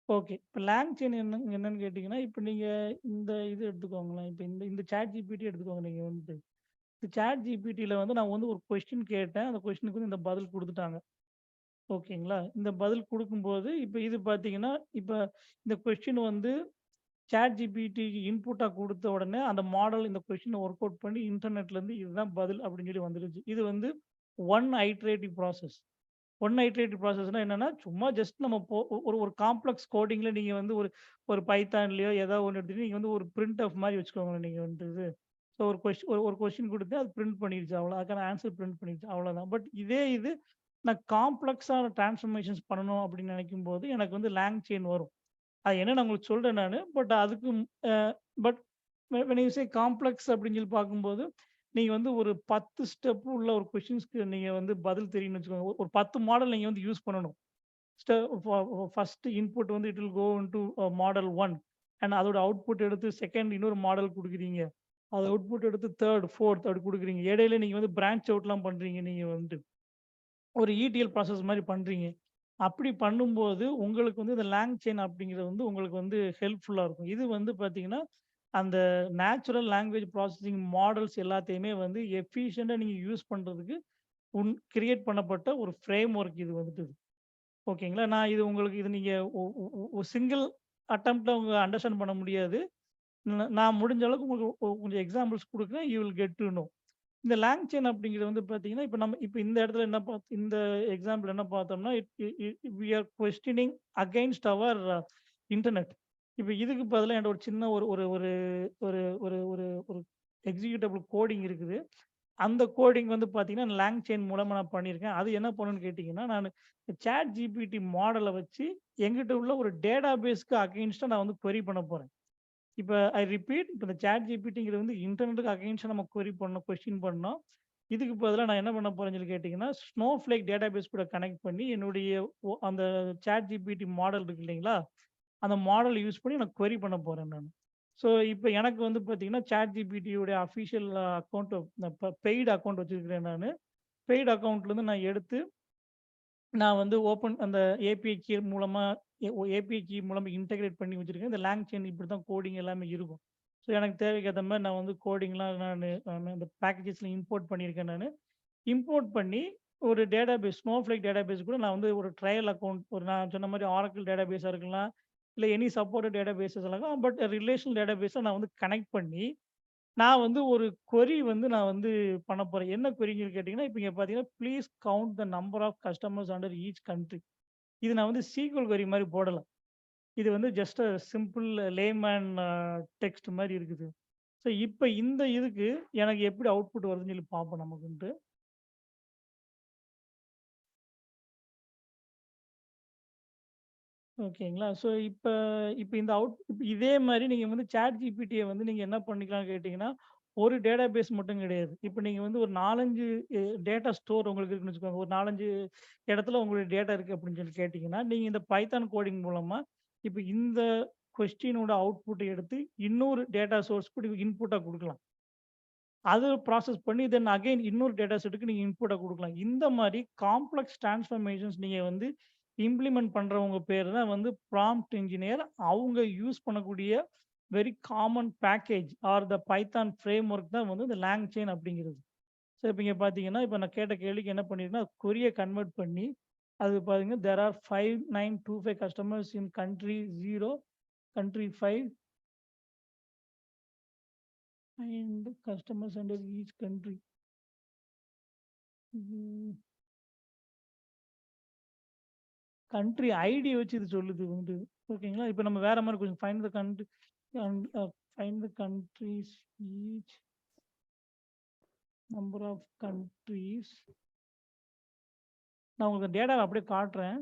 ஓகே. இப்போ லேங் செயின் என்னன்னு கேட்டிங்கன்னா இப்போ நீங்கள் இந்த இது எடுத்துக்கோங்களேன். இப்போ இந்த இந்த சாட் ஜிபிடி எடுத்துக்கோங்க. நீங்கள் வந்து இந்த சாட் ஜிபிடியில் வந்து நான் வந்து ஒரு கொஸ்டின் கேட்டேன். அந்த கொஸ்டினுக்கு வந்து இந்த பதில் கொடுத்துட்டாங்க. ஓகேங்களா? இந்த பதில் குடுக்கும்போது, இப்ப இது பார்த்தீங்கன்னா, இப்ப இந்த கொஸ்டின் வந்து சாட் ஜிபிடிக்கு இன்புட்டா குடுத்த உடனே, அந்த மாடல் இந்த கொஸ்டின ஒர்க் அவுட் பண்ணி இன்டர்நெட்லேருந்து இதுதான் பதில் அப்படின்னு சொல்லி வந்துருச்சு. இது வந்து one iterative process. One iterative ப்ராசஸ்னா என்னன்னா, சும்மா ஜஸ்ட் நம்ம ஒரு ஒரு காம்ப்ளெக்ஸ் கோடிங்ல நீங்க வந்து ஒரு ஒரு பைத்தான்லயோ ஏதோ ஒண்ணு எடுத்துட்டு நீங்க வந்து ஒரு பிரிண்ட் ஆஃப் மாரி வச்சுக்கோங்களேன் நீங்க வந்து இது. ஸோ ஒரு கொஸ்டின் குடுத்து அது பிரிண்ட் பண்ணிருச்சு அவ்வளோ. அதுக்கான ஆன்சர் பிரிண்ட் பண்ணிருச்சு அவ்வளோதான். பட் இதே இது நான் காம்ப்ளெக்ஸான டிரான்ஸ்ஃபர்மேஷன்ஸ் பண்ணணும் அப்படின்னு நினைக்கும்போது எனக்கு வந்து லேங் செயின் வரும். அது என்ன நான் உங்களுக்கு சொல்றேன் நானு. பட் அதுக்கு but when you say complex அப்படின்னு சொல்லி பார்க்கும்போது, நீங்க வந்து ஒரு 10 ஸ்டெப் உள்ள ஒரு கொஸ்டின்ஸ்க்கு நீங்க வந்து பதில் தெரியும்னு வச்சுக்கோங்க. ஒரு 10 மாடல் நீங்க வந்து யூஸ் பண்ணணும். ஃபர்ஸ்ட் இன்புட் வந்து it will go into model 1 and அதோட அவுட்புட் எடுத்து செகண்ட் இன்னொரு மாடல் குடுக்குறீங்க. அது அவுட்புட் எடுத்து 3, 4 அப்படி குடுக்குறீங்க. இடையில நீங்க வந்து பிரான்ச் அவுட்லாம் பண்றீங்க நீங்க வந்து. ஒரு ETL ப்ராசஸ் மாரி பண்றீங்க. அப்படி பண்ணும்போது உங்களுக்கு வந்து இந்த லேங் செயின் அப்படிங்கிறது வந்து உங்களுக்கு வந்து ஹெல்ப்ஃபுல்லா இருக்கும். இது வந்து பார்த்தீங்கன்னா, அந்த நேச்சுரல் லாங்குவேஜ் ப்ராசஸிங் மாடல்ஸ் எல்லாத்தையுமே வந்து எஃபிஷியன்ட்டா நீங்க யூஸ் பண்றதுக்கு கிரியேட் பண்ணப்பட்ட ஒரு ஃப்ரேம் ஒர்க் இது வந்துட்டு. ஓகேங்களா? நான் இது உங்களுக்கு இது நீங்க ஒ ஒ ஒ சிங்கிள் அட்டெம்ப்ட்ல உங்க அண்டர்ஸ்டாண்ட் பண்ண முடியாது. நான் முடிஞ்ச அளவுக்கு உங்களுக்கு கொஞ்சம் எக்ஸாம்பிள்ஸ் குடுக்குறேன். You will get to know. இந்த லேங் செயின் அப்படிங்கிறது வந்து பார்த்தீங்கன்னா, இப்ப நம்ம இப்ப இந்த இடத்துல என்ன இந்த எக்ஸாம்பிள் என்ன பார்த்தோம்னா, we are questioning against our internet. இப்ப இதுக்கு பதிலா என்ட்ட ஒரு சின்ன ஒரு ஒரு ஒரு ஒரு ஒரு ஒரு ஒரு எக்ஸிக்யூட்டபிள் கோடிங் இருக்குது. அந்த கோடிங் வந்து பார்த்தீங்கன்னா, லேங் செயின் மூலமா நான் பண்ணியிருக்கேன். அது என்ன பண்ணும்னு கேட்டீங்கன்னா, நானு சாட் ஜிபிடி மாடல வச்சு என்கிட்ட உள்ள ஒரு டேட்டாபேஸ்க்கு அகைன்ஸ்டா நான் வந்து கொரி பண்ண போறேன். இப்ப ஐ ரிப்பீட், இப்ப இந்த சாட் ஜிபிடிங்கிறது வந்து இன்டர்நெட்டுக்கு அகைன்ஸ்டா நம்ம கொரி பண்ணோம், கொஸ்டின் பண்ணோம். இதுக்கு பதிலா நான் என்ன பண்ண போறேன்னு சொல்லி கேட்டீங்கன்னா, ஸ்னோஃப்ளேக் டேட்டாபேஸ் கூட கனெக்ட் பண்ணி என்னுடைய அந்த சாட் ஜிபிடி மாடல் இருக்கு இல்லைங்களா? அந்த மாடல் யூஸ் பண்ணி நான் கொரி பண்ண போறேன் நானு. ஸோ இப்ப எனக்கு வந்து பார்த்தீங்கன்னா, சாட் ஜிபிடியோட அஃபிஷியல் அக்கவுண்ட் பெய்டு அக்கவுண்ட் வச்சிருக்கிறேன் நானு. பெய்டு அக்கவுண்ட்லேருந்து நான் எடுத்து நான் வந்து அந்த ஏபிஐ கீ மூலமா ஏபிஐ கீ மூலமா இன்டகிரேட் பண்ணி வச்சிருக்கேன். இந்த லேங் செயின் இப்படி தான் கோடிங் எல்லாமே இருக்கும். ஸோ எனக்கு தேவைக்கு ஏத்த மாரி நான் வந்து கோடிங்லாம் அந்த பேக்கேஜஸ்ல இம்போர்ட் பண்ணியிருக்கேன் நானு. இம்போர்ட் பண்ணி ஒரு டேட்டாபேஸ் ஸ்னோஃப்ளேக் டேட்டாபேஸ் கூட நான் வந்து ஒரு ட்ரையல் அக்கவுண்ட் நான் சொன்ன மாரி ஆரக்கிள் டேட்டாபேஸா இருக்கலாம். இல்ல எனி சப்போர்ட்டட் டேட்டாபேஸஸ் இருக்கலாம். பட் ரிலேஷனல் டேட்டாபேஸ நான் வந்து கனெக்ட் பண்ணி நான் வந்து ஒரு கொரி வந்து நான் வந்து பண்ண போறேன். என்ன கொரின்னு கேட்டீங்கன்னா, இப்ப இங்க பார்த்தீங்கன்னா, please count the number of customers under each country. இது நான் வந்து சீக்வல் கொரி மாரி போடல. இது வந்து ஜஸ்ட் சிம்பிள் லேமேன் டெக்ஸ்ட் மாரி இருக்குது. ஸோ இப்ப இந்த இதுக்கு எனக்கு எப்படி அவுட்புட் வருதுன்னு சொல்லி பார்ப்போம் நமக்குன்ட்டு. ஓகேங்களா? ஸோ இப்ப இப்ப இந்த இப்ப இதே மாரி நீங்க வந்து சாட் ஜிபிடிய வந்து நீங்க என்ன பண்ணிக்கலாம்னு கேட்டீங்கன்னா, ஒரு டேட்டாபேஸ் மட்டும் கிடையாது. இப்ப நீங்க வந்து ஒரு 4, 5 டேட்டா ஸ்டோர் உங்களுக்கு இருக்குன்னு வச்சுக்கோங்க. ஒரு 4, 5 இடத்துல உங்களுடைய டேட்டா இருக்கு அப்படின்னு சொல்லி கேட்டீங்கன்னா, நீங்க இந்த பைத்தான் கோடிங் மூலமா இப்ப இந்த கொஸ்டினோட அவுட்புட்ட எடுத்து இன்னொரு டேட்டா சோர்ஸ் கூட இன்புட்டா குடுக்கலாம். அது ப்ராசஸ் பண்ணி தென் அகைன் இன்னொரு டேட்டா செட்டுக்கு நீங்க இன்புட்டா குடுக்கலாம். இந்த மாரி காம்ப்ளக்ஸ் டிரான்ஸ்ஃபர்மேஷன்ஸ் நீங்க வந்து இம்ப்ளிமெண்ட் பண்றவங்க பேரு தான் வந்து ப்ராம்ப்ட் என்ஜினியர். அவங்க யூஸ் பண்ணக்கூடிய வெரி காமன் பேக்கேஜ் ஆர் த பைத்தான் ஃப்ரேம் ஒர்க் தான் வந்து இந்த லேங் செயின் அப்படிங்கிறது. ஸோ இப்ப இங்க பார்த்தீங்கன்னா, இப்ப நான் கேட்ட கேள்விக்கு என்ன பண்ணியிருக்கேன்னா, கொரிய கன்வெர்ட் பண்ணி அது பாருங்க there are 5925 customers in country 0, country 5 and customers under each country. Country ID வச்சு இது சொல்லுது வந்து. ஓகேங்களா? இப்ப நம்ம வேற மாரி கொஞ்சம் find the country and find the countries each number of countries. நான் உங்களுக்கு டேட்டாவ அப்படியே காட்டுறேன்.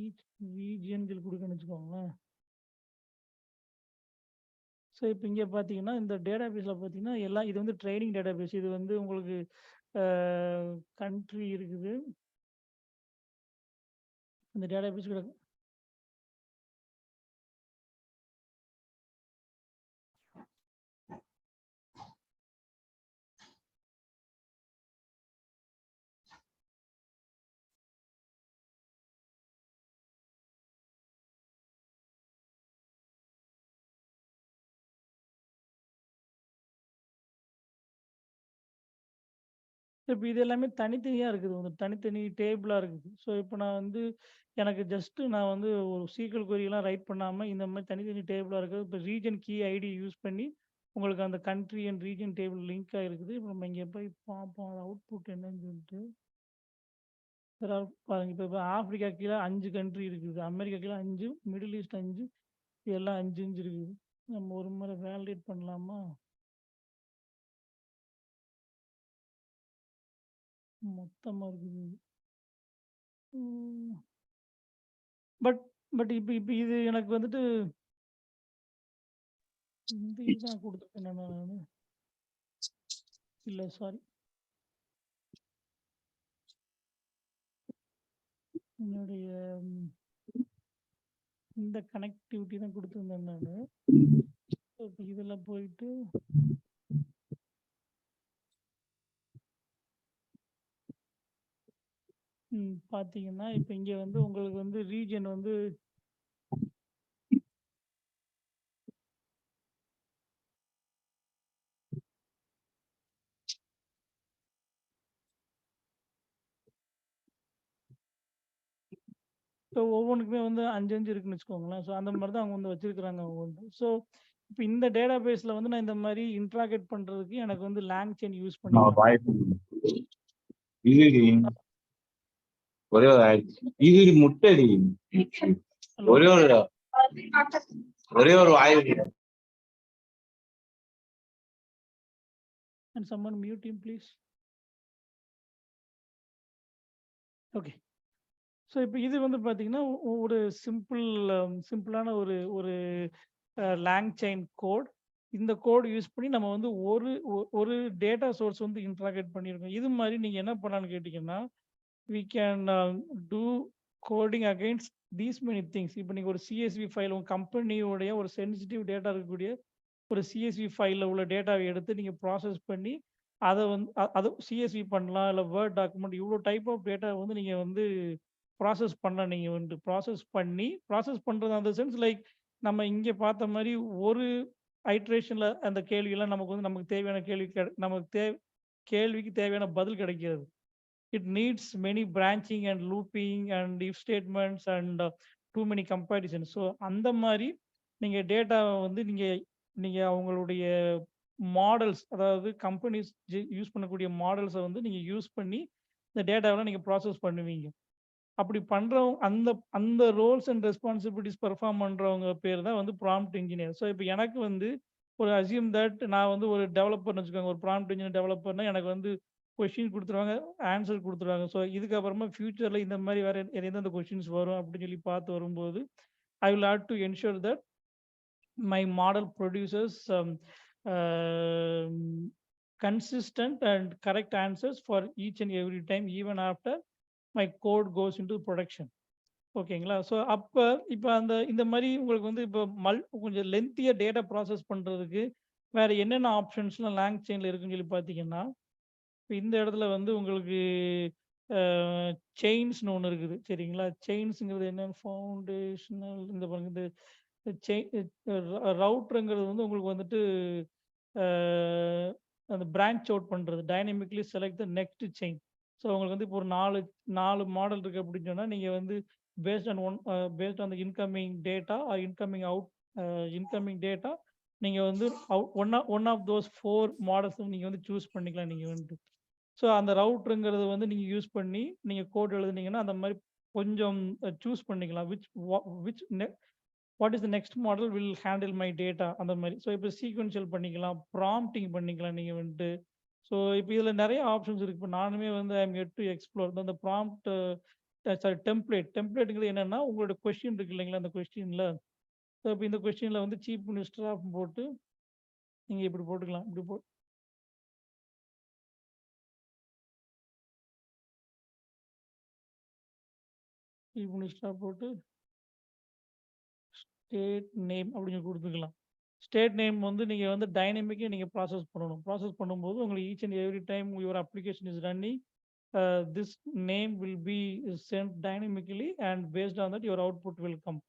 ஈச் ரீஜியன் சொல்லி குடுக்கணும்னு வச்சுக்கோங்களேன். ஸோ இப்ப இங்க பார்த்தீங்கன்னா, இந்த டேட்டாபேஸ்ல பார்த்தீங்கன்னா, இது வந்து ட்ரெய்னிங் டேட்டாபேஸ். இது வந்து உங்களுக்கு கண்ட்ரி இருக்குது. இந்த டேட்டாபேஸ் கூட இப்ப இது எல்லாமே தனித்தனியா இருக்குது. உங்களுக்கு தனித்தனி டேபிளா இருக்குது. ஸோ இப்ப நான் வந்து எனக்கு நான் வந்து ஒரு சீக்வல் கொரியலாம் ரைட் பண்ணாம இந்த மாரி தனித்தனி டேபிளா இருக்குது. இப்ப ரீஜன் கீ ஐடி யூஸ் பண்ணி உங்களுக்கு அந்த country and region table link ஆயிருக்குது. இப்ப நம்ம இங்க போய் பார்ப்போம். அது அவுட்புட் என்னன்னு சொல்லிட்டு. பாருங்க இப்ப ஆப்பிரிக்கா கீழ 5 கண்ட்ரி இருக்குது. அமெரிக்கா கீழ 5, மிடில் ஈஸ்ட் 5 எல்லாம் 5, 5 இருக்குது. நம்ம ஒரு முறை வேலிடேட் பண்ணலாமா? மொத்தமா இருக்குது. ம். பட் பட் இப்ப இப்ப இது எனக்கு வந்துட்டு இந்த இதுதான் குடுத்துருக்கேனா நானு? இல்ல சாரி. என்னுடைய இந்த கனெக்டிவிட்டி தான் குடுத்துருந்தேன் நானு. இப்ப இதுல போயிட்டு பார்த்தீங்கன்னா, இப்ப இங்க வந்து உங்களுக்கு வந்து ரீஜன் வந்து ஸோ ஒவ்வொன்னுக்குமே வந்து 5, 5 இருக்குன்னு வச்சுக்கோங்களேன். ஸோ அந்த மாரி தான் அவங்க வந்து வச்சிருக்கிறாங்க ஒவ்வொன்னும். ஸோ இப்போ இந்த டேட்டாபேஸ்ல வந்து நான் இந்த மாதிரி இன்ட்ராகேட் பண்றதுக்கு எனக்கு வந்து லாங் செயின் யூஸ் பண்ணிக்கலாம். ஒரே ஒரு இது முட்டடி ஒரே ஒரு வாய்வு. And someone mute him, please. Okay. So இப்போ இது வந்து பார்த்தீங்கன்னா ஒரு சிம்பிளான ஒரு லாங் செயின் கோட். இந்த கோட் யூஸ் பண்ணி நம்ம வந்து ஒரு டேட்டா சோர்ஸ் வந்து இன்ட்ராகேட் பண்ணியிருக்கோம். இது மாதிரி நீங்கள் என்ன பண்ணலான்னு கேட்டிங்கன்னா, we can do coding against these many things. இப்போ நீங்கள் ஒரு CSV ஃபைல் உங்கள் கம்பெனியோடைய ஒரு சென்சிட்டிவ் டேட்டா இருக்கக்கூடிய ஒரு CSV ஃபைலில் உள்ள டேட்டாவை எடுத்து நீங்கள் ப்ராசஸ் பண்ணி அதை வந்து அது CSV பண்ணலாம், இல்லை வேர்ட் டாக்குமெண்ட், இவ்வளோ டைப் ஆஃப் டேட்டா வந்து நீங்கள் வந்து ப்ராசஸ் பண்ணலாம். நீங்கள் வந்து ப்ராசஸ் பண்ணுறது அந்த சென்ஸ் லைக் நம்ம இங்கே பார்த்த மாதிரி ஒரு ஐட்ரேஷனில் அந்த கேள்வியெல்லாம் நமக்கு வந்து நமக்கு தேவையான கேள்விக்கு தேவையான பதில் கிடைக்கிறது. It needs many branching and looping and if statements and too many comparisons. So அந்த மாதிரி நீங்கள் டேட்டாவை வந்து நீங்கள் அவங்களுடைய மாடல்ஸ், அதாவது கம்பெனிஸ் யூஸ் பண்ணக்கூடிய மாடல்ஸை வந்து நீங்கள் யூஸ் பண்ணி இந்த டேட்டாவெல்லாம் நீங்கள் ப்ராசஸ் பண்ணுவீங்க. அப்படி பண்ணுறவங்க அந்த ரோல்ஸ் அண்ட் ரெஸ்பான்சிபிலிட்டிஸ் பெர்ஃபார்ம் பண்ணுறவங்க பேர் தான் வந்து ப்ராம்ப்ட் இன்ஜினியர். ஸோ இப்போ எனக்கு வந்து ஒரு அசியூம் தட் நான் வந்து ஒரு டெவலப்பர்னு வச்சுக்கோங்க, ஒரு ப்ராம்ப்ட் இன்ஜினியர் டெவலப்பர்னா எனக்கு வந்து கொஷின் கொடுத்துருவாங்க, ஆன்சர் கொடுத்துருவாங்க. ஸோ இதுக்கப்புறமா ஃபியூச்சரில் இந்த மாதிரி வேறு எந்தெந்த கொஷின்ஸ் வரும் அப்படின்னு சொல்லி பார்த்து வரும்போது I will have to ensure that my model producers consistent and correct answers for each and every time, even after my code goes into production. ஓகேங்களா? ஸோ இப்போ இந்த மாதிரி உங்களுக்கு வந்து இப்போ கொஞ்சம் லென்த்தியாக டேட்டா ப்ராசஸ் பண்ணுறதுக்கு வேறு என்னென்ன ஆப்ஷன்ஸ்லாம் லாங் செயினில் இருக்குன்னு சொல்லி பார்த்தீங்கன்னா, இப்போ இந்த இடத்துல வந்து உங்களுக்கு செயின்ஸ்னு ஒன்று இருக்குது. சரிங்களா? செயின்ஸுங்கிறது என்ன, ஃபவுண்டேஷனல் இந்த பாருங்க, ரவுட்டருங்கிறது வந்து உங்களுக்கு வந்துட்டு அந்த பிரான்ச் அவுட் பண்ணுறது, dynamically select the next chain. So உங்களுக்கு வந்து இப்போ ஒரு நாலு மாடல் இருக்குது அப்படின்னு சொன்னால் நீங்கள் வந்து based on the incoming data or incoming data நீங்கள் வந்து ஒன் ஆஃப் தோஸ் 4 மாடல்ஸ் நீங்கள் வந்து சூஸ் பண்ணிக்கலாம் நீங்கள் வந்துட்டு. ஸோ அந்த ரவுட்டருங்கிறது வந்து நீங்கள் யூஸ் பண்ணி நீங்கள் கோட் எழுதுனீங்கன்னா அந்த மாதிரி கொஞ்சம் சூஸ் பண்ணிக்கலாம் which what is the next model will handle my data அந்த மாதிரி. ஸோ இப்போ சீக்வென்ஷியல் பண்ணிக்கலாம், ப்ராம்ப்டிங் பண்ணிக்கலாம் நீங்கள் வந்துட்டு. ஸோ இப்போ இதில் நிறைய ஆப்ஷன்ஸ் இருக்குது. இப்போ நானுமே வந்து I am yet to explore அந்த ப்ராம்ப்ட் டெம்ப்ளேட்டுங்கிறது என்னென்னா உங்களோட கொஸ்டின் இருக்கு இல்லைங்களா, அந்த கொஸ்டினில். ஸோ இப்போ இந்த கொஸ்டினில் வந்து சீஃப் மினிஸ்டர் ஆஃப் போட்டு நீங்கள் இப்படி போட்டுக்கலாம். சீஃப் மினிஸ்டர் போட்டு ஸ்டேட் நேம் அப்படின்னு கொடுத்துக்கலாம். ஸ்டேட் நேம் வந்து நீங்கள் வந்து டைனமிக்காக நீங்கள் ப்ராசஸ் பண்ணணும். ப்ராசஸ் பண்ணும்போது உங்களுக்கு each and every time your application is running, this name will be sent dynamically and based on that your output will come.